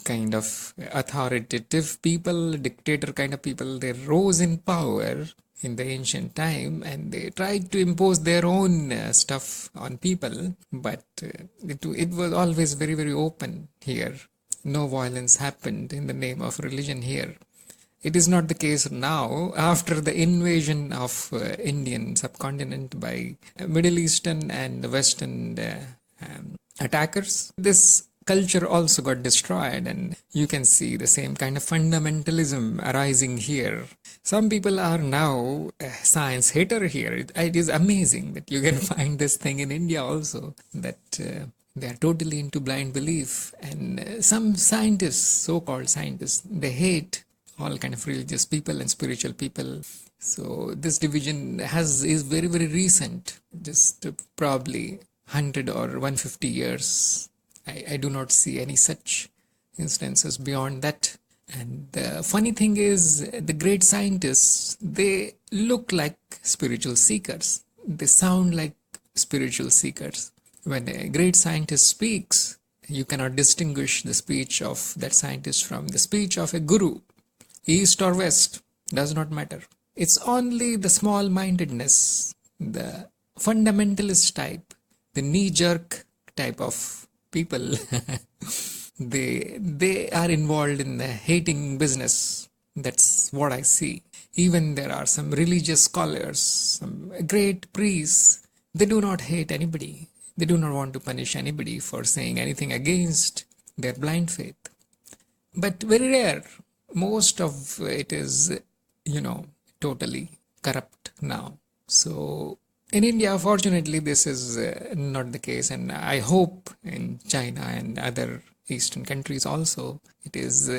kind of authoritative people, dictator kind of people, they rose in power in the ancient time and they tried to impose their own stuff on people, but it was always very, very open here. No violence happened in the name of religion here. It is not the case now after the invasion of Indian subcontinent by Middle Eastern and Western attackers. This culture also got destroyed, and you can see the same kind of fundamentalism arising here. Some people are now science hater here. It is amazing that you can find this thing in India also, that they are totally into blind belief. And some scientists, so-called scientists, they hate all kind of religious people and spiritual people. So this division is very, very recent, just probably 100 or 150 years. I do not see any such instances beyond that. And the funny thing is, the great scientists, they look like spiritual seekers. They sound like spiritual seekers. When a great scientist speaks, you cannot distinguish the speech of that scientist from the speech of a guru. East or West, does not matter. It's only the small-mindedness, the fundamentalist type, the knee-jerk type of people. they are involved in the hating business. That's what I see. Even there are some religious scholars, some great priests. They do not hate anybody. They do not want to punish anybody for saying anything against their blind faith. But very rare. Most of it is, totally corrupt now. So in India, fortunately, this is not the case. And I hope in China and other Eastern countries also, it is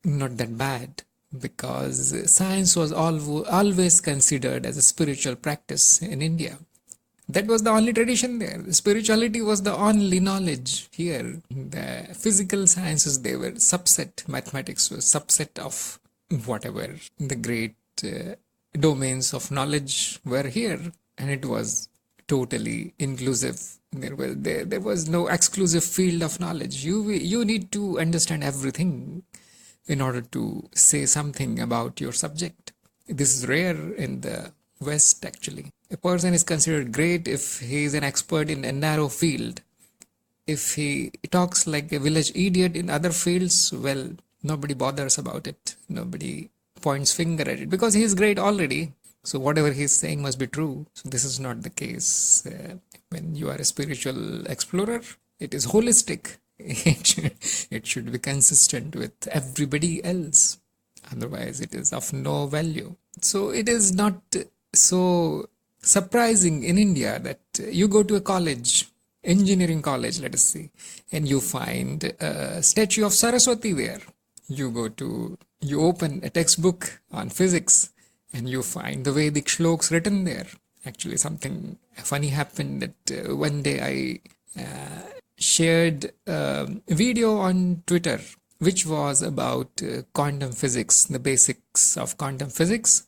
not that bad, because science was always considered as a spiritual practice in India. That was the only tradition there. Spirituality was the only knowledge here. The physical sciences, they were subset. Mathematics was subset of whatever the great domains of knowledge were here. And it was totally inclusive. There was no exclusive field of knowledge. You need to understand everything in order to say something about your subject. This is rare in the West, actually. A person is considered great if he is an expert in a narrow field. If he talks like a village idiot in other fields, well, nobody bothers about it. Nobody points finger at it because he is great already. So whatever he is saying must be true. So this is not the case. When you are a spiritual explorer, it is holistic. It should be consistent with everybody else. Otherwise, it is of no value. So it is not so surprising in India that you go to a college, engineering college, let us say, and you find a statue of Saraswati there. You open a textbook on physics and you find the Vedic shloks written there. Actually, something funny happened that one day I shared a video on Twitter, which was about quantum physics, the basics of quantum physics,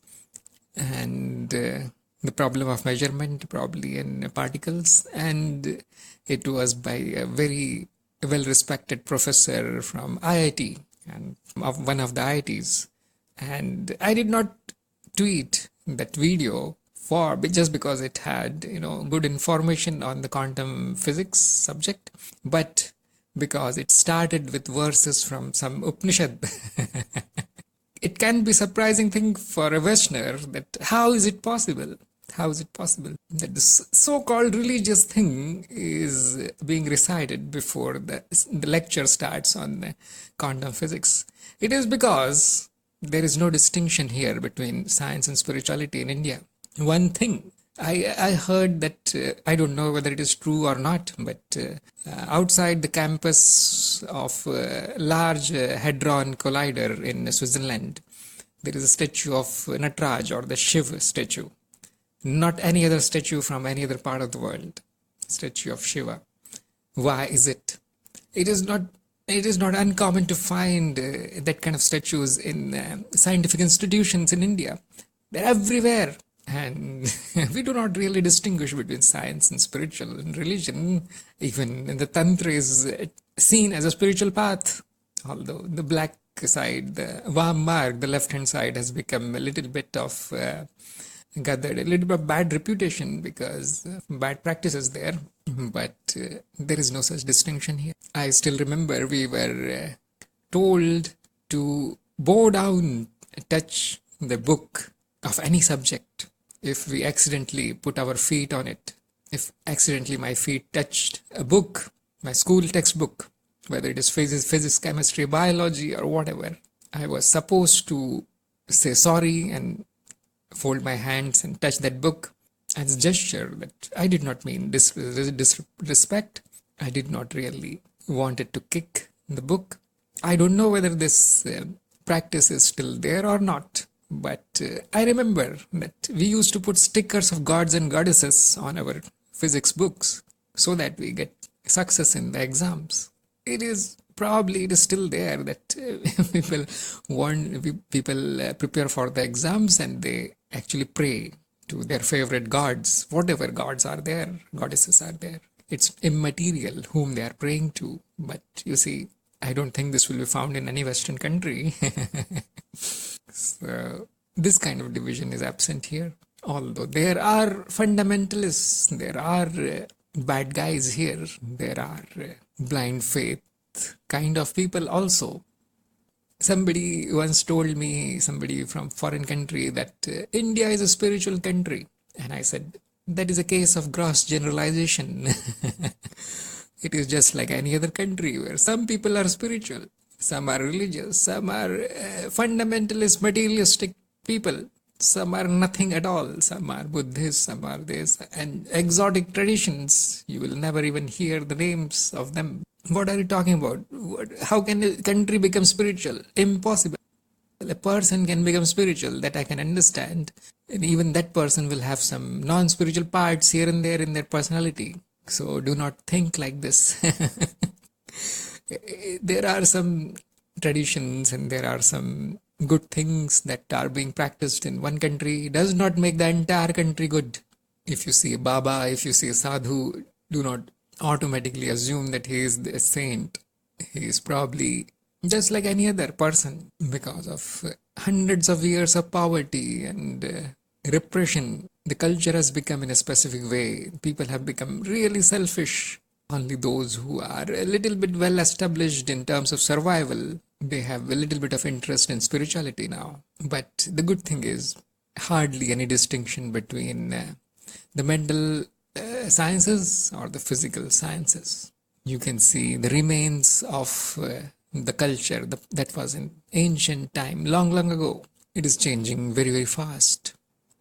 and the problem of measurement, probably in particles. And it was by a very well-respected professor from IIT, and of one of the IITs. And I did not tweet that video just because it had good information on the quantum physics subject, but because it started with verses from some Upanishad. It can be surprising thing for a Westerner that how is it possible? How is it possible that this so-called religious thing is being recited before the lecture starts on quantum physics? It is because there is no distinction here between science and spirituality in India. One thing, I heard that, I don't know whether it is true or not, but outside the campus of Large Hadron Collider in Switzerland, there is a statue of Nataraj, or the Shiv statue. Not any other statue from any other part of the world. Statue of Shiva. Why is it? It is not It is not uncommon to find that kind of statues in scientific institutions in India. They're everywhere. And we do not really distinguish between science and spiritual and religion. Even in the Tantra is seen as a spiritual path. Although the black side, the Vam mark, the left hand side has become a little bit of gathered a little bit of bad reputation because bad practices there. But there is no such distinction here. I still remember we were told to bow down, touch the book of any subject. If we accidentally put our feet on it, if accidentally my feet touched a book, my school textbook, whether it is physics, chemistry, biology, or whatever, I was supposed to say sorry and fold my hands and touch that book as a gesture that I did not mean disrespect. I did not really wanted to kick the book. I don't know whether this practice is still there or not, but I remember that we used to put stickers of gods and goddesses on our physics books so that we get success in the exams. It is still there that people prepare for the exams and they actually pray to their favorite gods, whatever gods are there, goddesses are there. It's immaterial whom they are praying to. But you see, I don't think this will be found in any Western country. So this kind of division is absent here. Although there are fundamentalists, there are bad guys here, there are blind faith kind of people also. Somebody once told me, somebody from foreign country, that India is a spiritual country. And I said, that is a case of gross generalization. It is just like any other country where some people are spiritual, some are religious, some are fundamentalist, materialistic people, some are nothing at all, some are Buddhists, some are this, and exotic traditions. You will never even hear the names of them. What are you talking about? How can a country become spiritual? Impossible. A person can become spiritual, that I can understand. And even that person will have some non-spiritual parts here and there in their personality. So do not think like this. There are some traditions and there are some good things that are being practiced in one country. It does not make the entire country good. If you see a Baba, if you see a sadhu, do not automatically assume that he is a saint. He is probably just like any other person because of hundreds of years of poverty and repression. The culture has become in a specific way. People have become really selfish. Only those who are a little bit well established in terms of survival, they have a little bit of interest in spirituality now. But the good thing is hardly any distinction between the mental sciences or the physical sciences. You can see the remains of the culture that was in ancient time, long ago. It is changing very, very fast.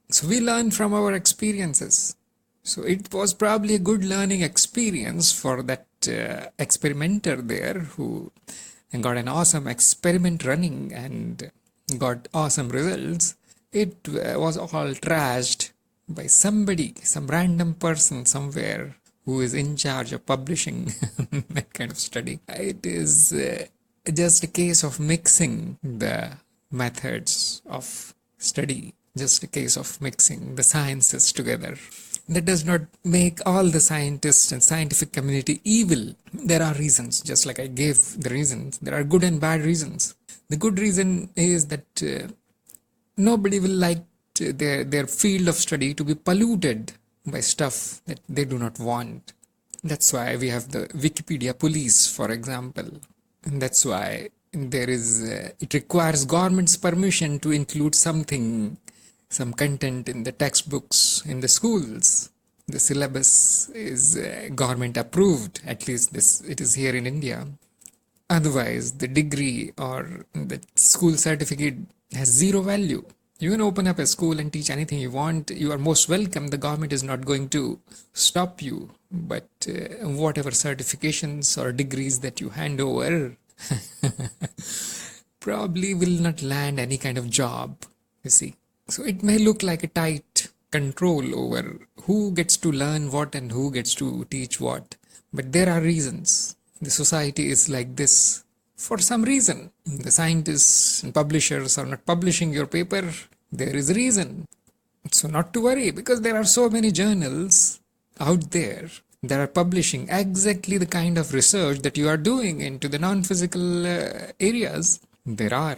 So we learn from our experiences. So it was probably a good learning experience for that experimenter there who got an awesome experiment running and got awesome results. It was all trashed by somebody, some random person somewhere who is in charge of publishing that kind of study. It is just a case of mixing the methods of study, just a case of mixing the sciences together. That does not make all the scientists and scientific community evil. There are reasons, just like I gave the reasons. There are good and bad reasons. The good reason is that nobody will like their field of study to be polluted by stuff that they do not want. That's why we have the Wikipedia police, for example. And that's why it requires government's permission to include some content in the textbooks in the schools. The syllabus is government approved, at least it is here in India. Otherwise, the degree or the school certificate has zero value. You can open up a school and teach anything you want. You are most welcome. The government is not going to stop you. But whatever certifications or degrees that you hand over probably will not land any kind of job, you see. So it may look like a tight control over who gets to learn what and who gets to teach what. But there are reasons. The society is like this for some reason. The scientists and publishers are not publishing your paper. There is a reason. So not to worry, because there are so many journals out there that are publishing exactly the kind of research that you are doing into the non-physical areas. There are.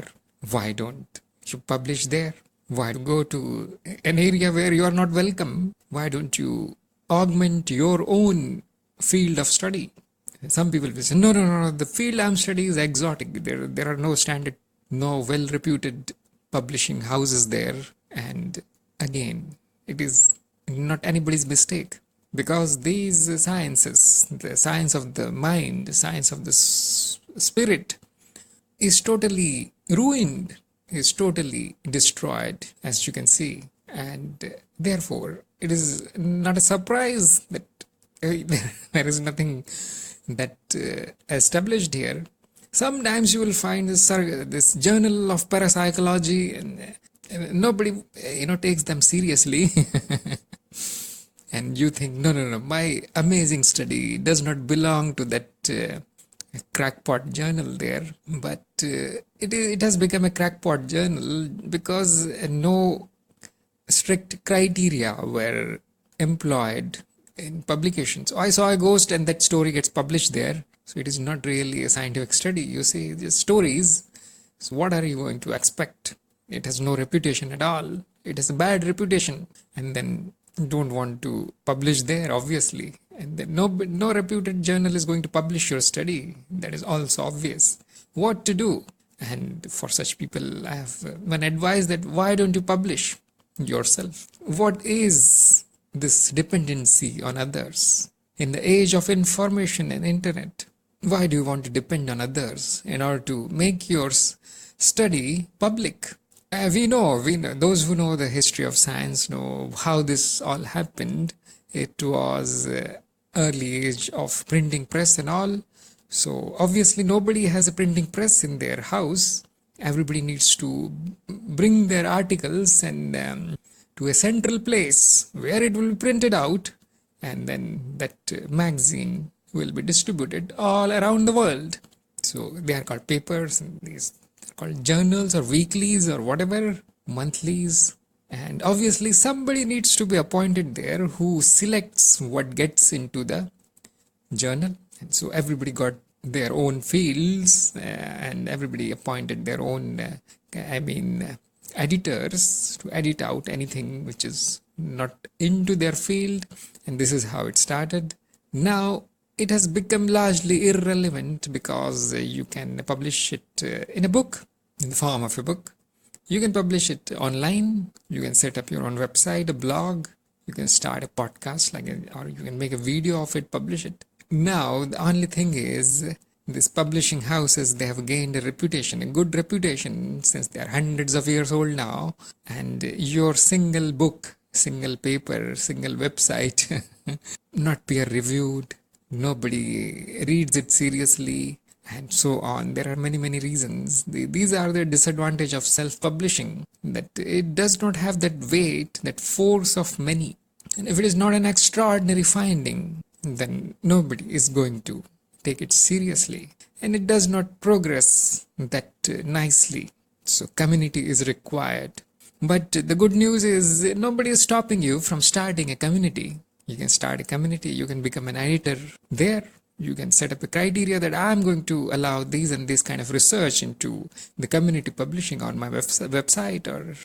Why don't you publish there? Why go to an area where you are not welcome? Why don't you augment your own field of study? Some people will say, no, the field I'm studying is exotic. There are no standard, no well-reputed publishing houses there. And again, it is not anybody's mistake, because these sciences, the science of the mind, the science of the spirit, is totally ruined, is totally destroyed, as you can see. And therefore, it is not a surprise that there is nothing that established here. Sometimes you will find this journal of parapsychology, and nobody takes them seriously. And you think, no, my amazing study does not belong to that crackpot journal there. But it has become a crackpot journal because no strict criteria were employed in publications. I saw a ghost and that story gets published there. So it is not really a scientific study. You see, just stories. So what are you going to expect? It has no reputation at all. It has a bad reputation. And then don't want to publish there, obviously. And then no reputed journal is going to publish your study. That is also obvious. What to do? And for such people, I have one advice, that why don't you publish yourself? What is this dependency on others? In the age of information and internet, why do you want to depend on others in order to make your study public? We know, those who know the history of science know how this all happened. It was early age of printing press and all. So obviously nobody has a printing press in their house. Everybody needs to bring their articles and to a central place where it will be printed out, and then that magazine will be distributed all around the world. So they are called papers, and these are called journals or weeklies or whatever, monthlies. And obviously somebody needs to be appointed there who selects what gets into the journal. And so everybody got their own fields, and everybody appointed their own editors to edit out anything which is not into their field. And this is how it started. Now it has become largely irrelevant, because you can publish it in a book, in the form of a book. You can publish it online. You can set up your own website, a blog. You can start a podcast, or you can make a video of it, publish it. Now the only thing is, these publishing houses, they have gained a reputation, a good reputation, since they are hundreds of years old now. And your single book, single paper, single website, not peer reviewed, nobody reads it seriously, and so on. There are many reasons. These are the disadvantage of self-publishing, that it does not have that weight, that force of many. And if it is not an extraordinary finding, then nobody is going to take it seriously, and it does not progress that nicely. So community is required. But the good news is, nobody is stopping you from starting a community. You can start a community, you can become an editor there. You can set up a criteria that I'm going to allow these and this kind of research into the community publishing on my website or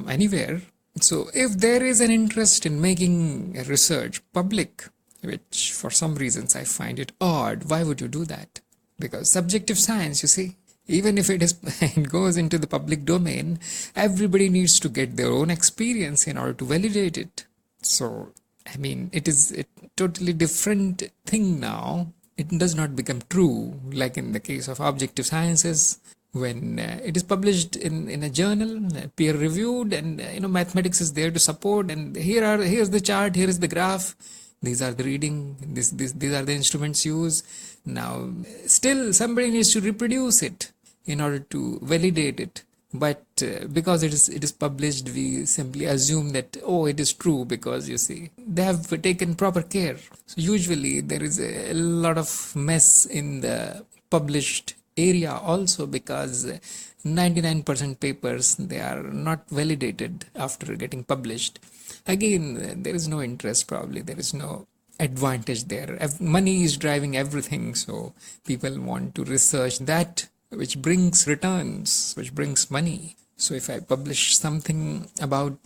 anywhere. So if there is an interest in making a research public, which for some reasons I find it odd, why would you do that? Because subjective science, you see, even if it goes into the public domain, everybody needs to get their own experience in order to validate it. So, it is a totally different thing now. It does not become true, like in the case of objective sciences, when it is published in a journal, peer reviewed, and mathematics is there to support, and here's the chart, here is the graph, these are the reading, these are the instruments used. Now still somebody needs to reproduce it in order to validate it. But because it is published, we simply assume that, oh, it is true, because you see they have taken proper care. So usually there is a lot of mess in the published area also, because 99% papers, they are not validated after getting published. Again, there is no interest, probably there is no advantage there. Money is driving everything, so people want to research that which brings returns, which brings money. So if I publish something about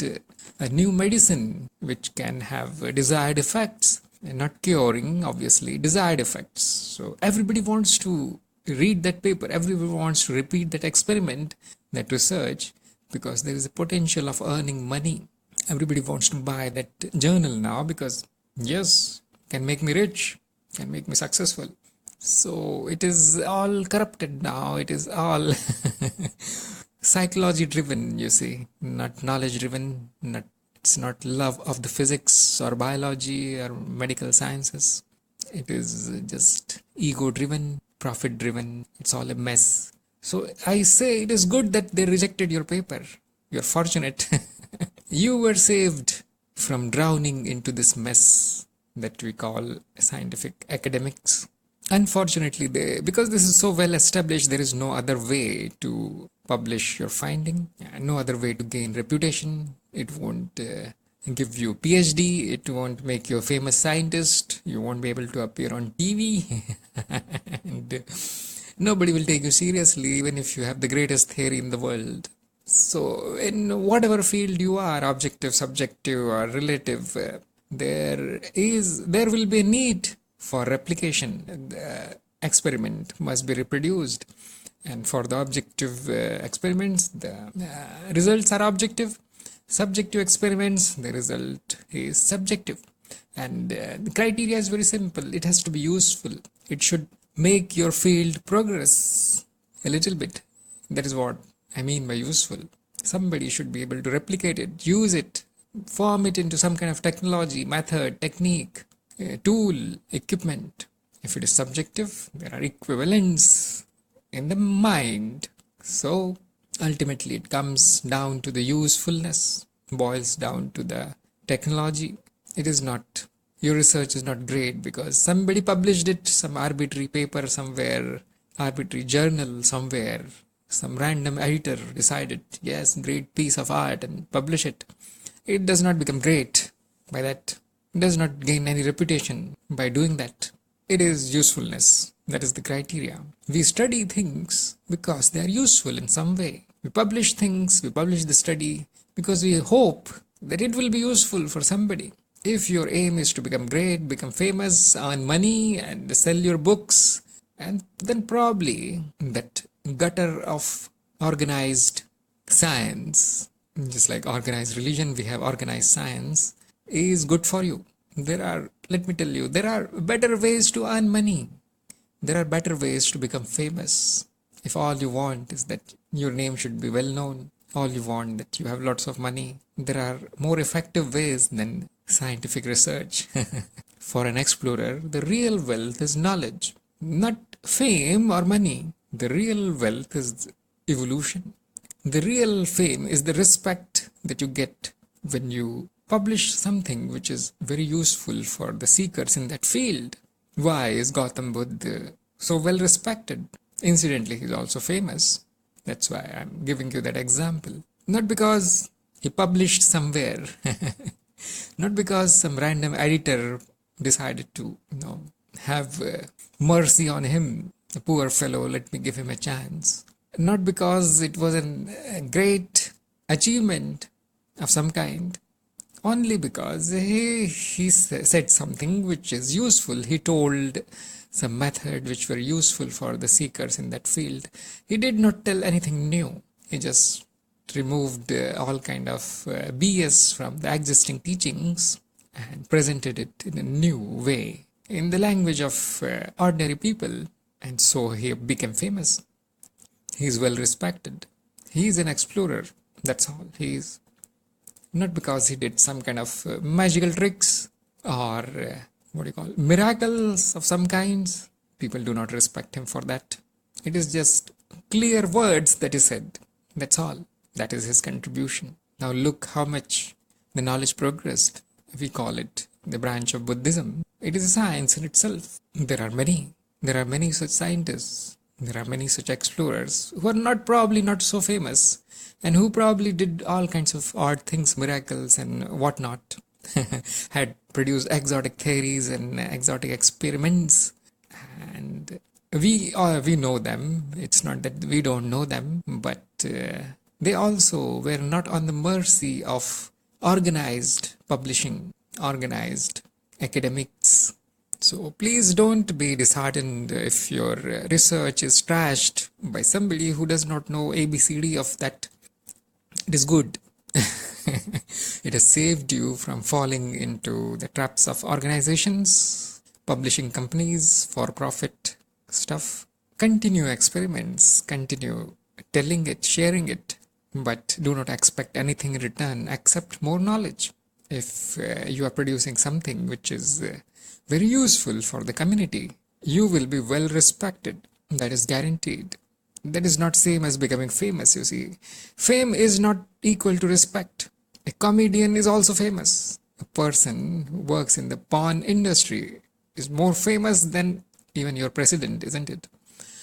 a new medicine which can have desired effects, and not curing, obviously, desired effects. So everybody wants to read that paper, everybody wants to repeat that experiment, that research, because there is a potential of earning money. Everybody wants to buy that journal now because, yes, can make me rich, can make me successful. So it is all corrupted now. It is all psychology driven, you see, not knowledge driven. It's not love of the physics or biology or medical sciences. It is just ego driven, profit driven. It's all a mess. So I say it is good that they rejected your paper. You're fortunate. You were saved from drowning into this mess that we call scientific academics. Unfortunately, because this is so well established, there is no other way to publish your finding, no other way to gain reputation. It won't give you PhD, it won't make you a famous scientist, you won't be able to appear on TV, and nobody will take you seriously, even if you have the greatest theory in the world. So, in whatever field you are, objective, subjective, or relative, there will be a need for replication. The experiment must be reproduced, and for the objective experiments, the results are objective. Subjective experiments, the result is subjective. And the criteria is very simple. It has to be useful. It should make your field progress a little bit. That is what I mean by useful. Somebody should be able to replicate it, use it, form it into some kind of technology, method, technique, tool, equipment. If it is subjective, there are equivalents in the mind. So ultimately it comes down to the usefulness, boils down to the technology. It is not, your research is not great because somebody published it, some arbitrary paper somewhere, arbitrary journal somewhere, some random editor decided, yes, great piece of art, and publish it. It does not become great by that. It does not gain any reputation by doing that. It is usefulness. That is the criteria. We study things because they are useful in some way. We publish things, we publish the study because we hope that it will be useful for somebody. If your aim is to become great, become famous, earn money, and sell your books, and then probably that gutter of organized science, just like organized religion, we have organized science, is good for you. Let me tell you, there are better ways to earn money. There are better ways to become famous. If all you want is that your name should be well known, all you want that you have lots of money, there are more effective ways than scientific research. For an explorer, the real wealth is knowledge, not fame or money. The real wealth is evolution. The real fame is the respect that you get when you publish something which is very useful for the seekers in that field. Why is Gautam Buddha so well respected? Incidentally, he's also famous. That's why I'm giving you that example. Not because he published somewhere, not because some random editor decided to, have mercy on him. The poor fellow, let me give him a chance. Not because it was a great achievement of some kind. Only because he said something which is useful. He told some method which were useful for the seekers in that field. He did not tell anything new. He just removed all kind of BS from the existing teachings and presented it in a new way, in the language of ordinary people. And so he became famous. He is well respected. He is an explorer. That's all. He is. Not because he did some kind of magical tricks or miracles of some kinds. People do not respect him for that. It is just clear words that he said. That's all. That is his contribution. Now look how much the knowledge progressed. We call it the branch of Buddhism. It is a science in itself. There are many. There are many such scientists. There are many such explorers who are probably not so famous, and who probably did all kinds of odd things, miracles and whatnot, had produced exotic theories and exotic experiments, and we know them. It's not that we don't know them, but they also were not on the mercy of organized publishing, organized academics. So please don't be disheartened if your research is trashed by somebody who does not know ABCD of that. It is good. It has saved you from falling into the traps of organizations, publishing companies, for-profit stuff. Continue experiments, continue telling it, sharing it, but do not expect anything in return except more knowledge. If you are producing something which is very useful for the community, you will be well respected. That is guaranteed. That is not same as becoming famous, you see. Fame is not equal to respect. A comedian is also famous. A person who works in the porn industry is more famous than even your president, isn't it?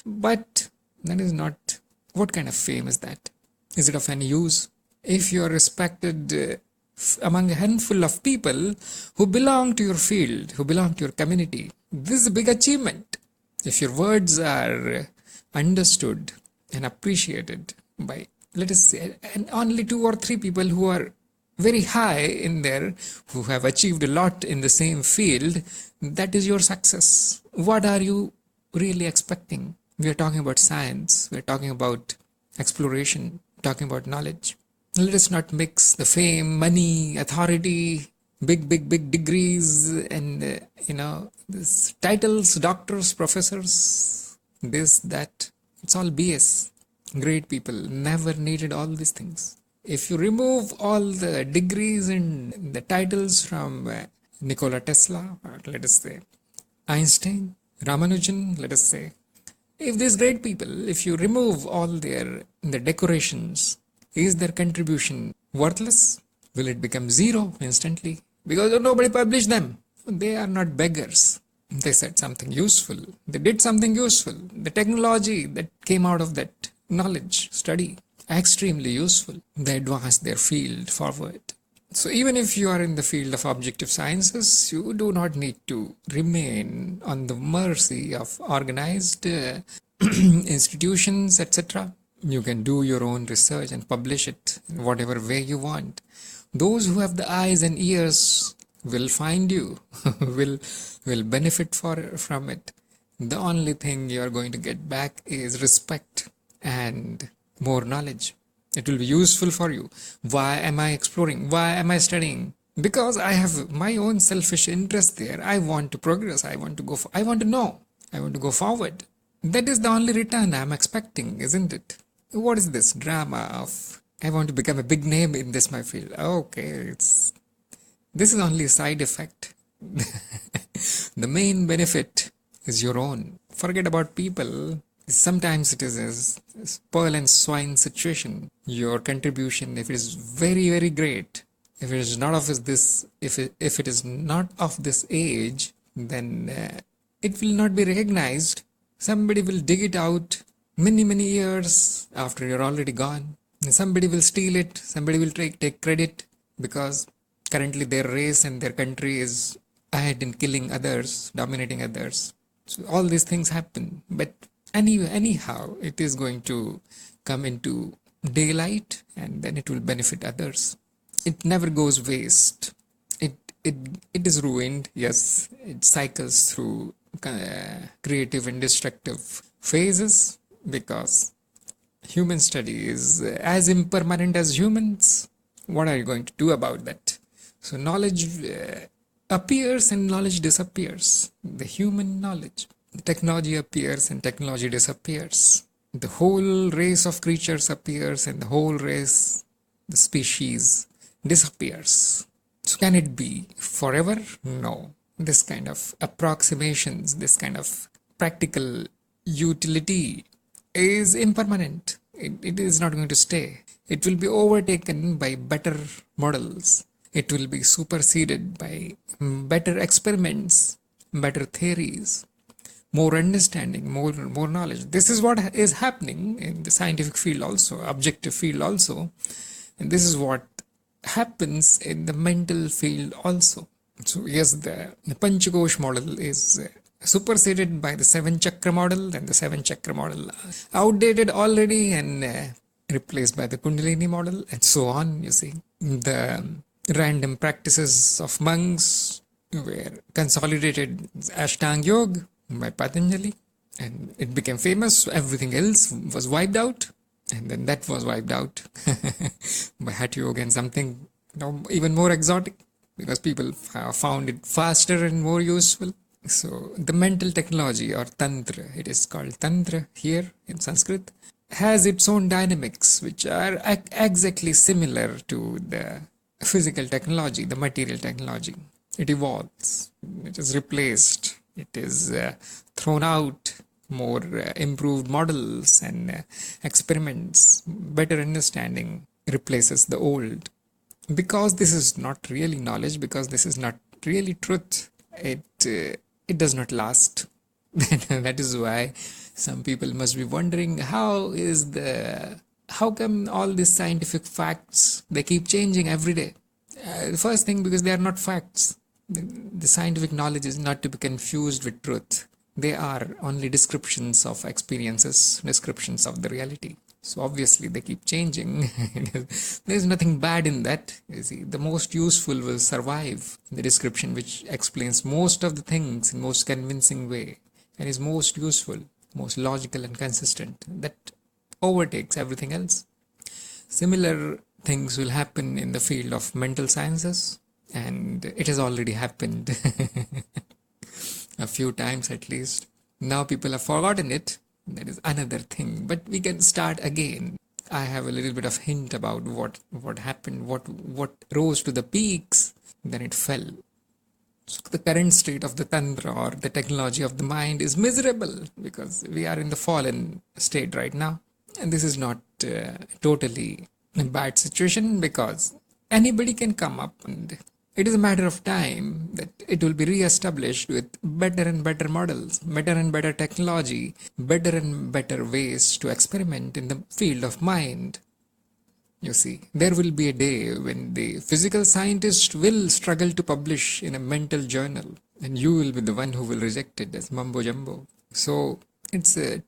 But that is not... What kind of fame is that? Is it of any use? If you are respected among a handful of people who belong to your field, who belong to your community, this is a big achievement. If your words are understood and appreciated by, let us say, and only 2 or 3 people who are very high in there, who have achieved a lot in the same field, that is your success. What are you really expecting? We are talking about science, we are talking about exploration, talking about knowledge. Let us not mix the fame, money, authority, big degrees, and this titles, doctors, professors, this, that. It's all BS. Great people never needed all these things. If you remove all the degrees and the titles from Nikola Tesla, or let us say Einstein, Ramanujan, let us say, if these great people, if you remove all the decorations, is their contribution worthless? Will it become zero instantly? Because nobody published them. They are not beggars. They said something useful. They did something useful. The technology that came out of that knowledge, study, extremely useful. They advanced their field forward. So even if you are in the field of objective sciences, you do not need to remain on the mercy of organized institutions, etc. You can do your own research and publish it in whatever way you want. Those who have the eyes and ears will find you, will benefit from it. The only thing you are going to get back is respect and more knowledge. It will be useful for you. Why am I exploring? Why am I studying? Because I have my own selfish interest there. I want to progress. I want to go. I want to know. I want to go forward. That is the only return I am expecting, isn't it? What is this drama of I want to become a big name in this my field? Okay, this is only a side effect. The main benefit is your own. Forget about people. Sometimes it is a pearl and swine situation. Your contribution, if it is very great, if it is not of this, if it is not of this age, then it will not be recognized. Somebody will dig it out many years after you're already gone. Somebody will steal it. Somebody will take credit because currently their race and their country is ahead in killing others, dominating others. So all these things happen. But anyhow, it is going to come into daylight and then it will benefit others. It never goes waste. It is ruined, yes. It cycles through creative and destructive phases because human study is as impermanent as humans. What are you going to do about that? So knowledge appears and knowledge disappears. The human knowledge. The technology appears and technology disappears. The whole race of creatures appears and the whole race, the species, disappears. So can it be forever? No. This kind of approximations, this kind of practical utility is impermanent. It is not going to stay. It will be overtaken by better models. It will be superseded by better experiments, better theories, more understanding, more knowledge. This is what is happening in the scientific field also, objective field also. And this is what happens in the mental field also. So yes, the Panchakosh model is superseded by the 7-chakra model, and the 7-chakra model outdated already and replaced by the Kundalini model, and so on. You see, the random practices of monks were consolidated Ashtanga Yoga by Patanjali, and it became famous. Everything else was wiped out, and then that was wiped out by Hatha Yoga and something even more exotic, because people found it faster and more useful. So the mental technology, or Tantra, it is called Tantra here in Sanskrit, has its own dynamics which are exactly similar to the physical technology, the material technology. It evolves, it is replaced, it is thrown out, more improved models and experiments, better understanding replaces the old. Because this is not really knowledge, because this is not really truth, it does not last. That is why some people must be wondering, how come all these scientific facts, they keep changing every day? The first thing, because they are not facts. The scientific knowledge is not to be confused with truth. They are only descriptions of experiences, descriptions of the reality. So obviously they keep changing. There's nothing bad in that. You see, the most useful will survive. The description which explains most of the things in most convincing way and is most useful, most logical and consistent, that overtakes everything else. Similar things will happen in the field of mental sciences, and it has already happened a few times at least. Now people have forgotten it. That is another thing, but we can start again. I have a little bit of hint about what happened, what rose to the peaks, then it fell. So the current state of the Tantra, or the technology of the mind, is miserable, because we are in the fallen state right now. And this is not totally a bad situation, because anybody can come up, and it is a matter of time that it will be re-established with better and better models, better and better technology, better and better ways to experiment in the field of mind. You see, there will be a day when the physical scientist will struggle to publish in a mental journal, and you will be the one who will reject it as mumbo jumbo. So it's a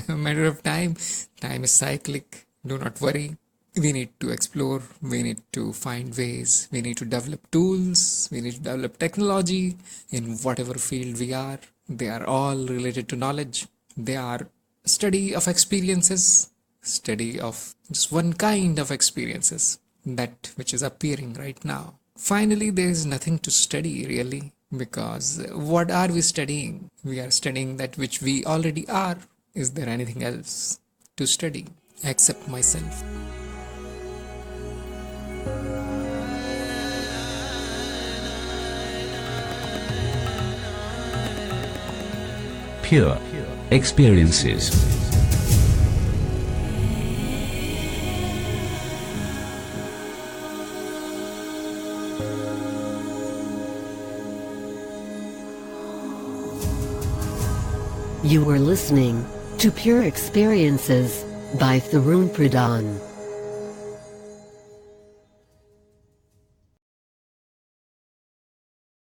matter of time. Time is cyclic. Do not worry. We need to explore, we need to find ways, we need to develop tools, we need to develop technology in whatever field we are. They are all related to knowledge. They are study of experiences, study of just one kind of experiences, that which is appearing right now. Finally, there is nothing to study really, because what are we studying? We are studying that which we already are. Is there anything else to study except myself? Pure experiences. You were listening to Pure Experiences by Tharun Pradhan.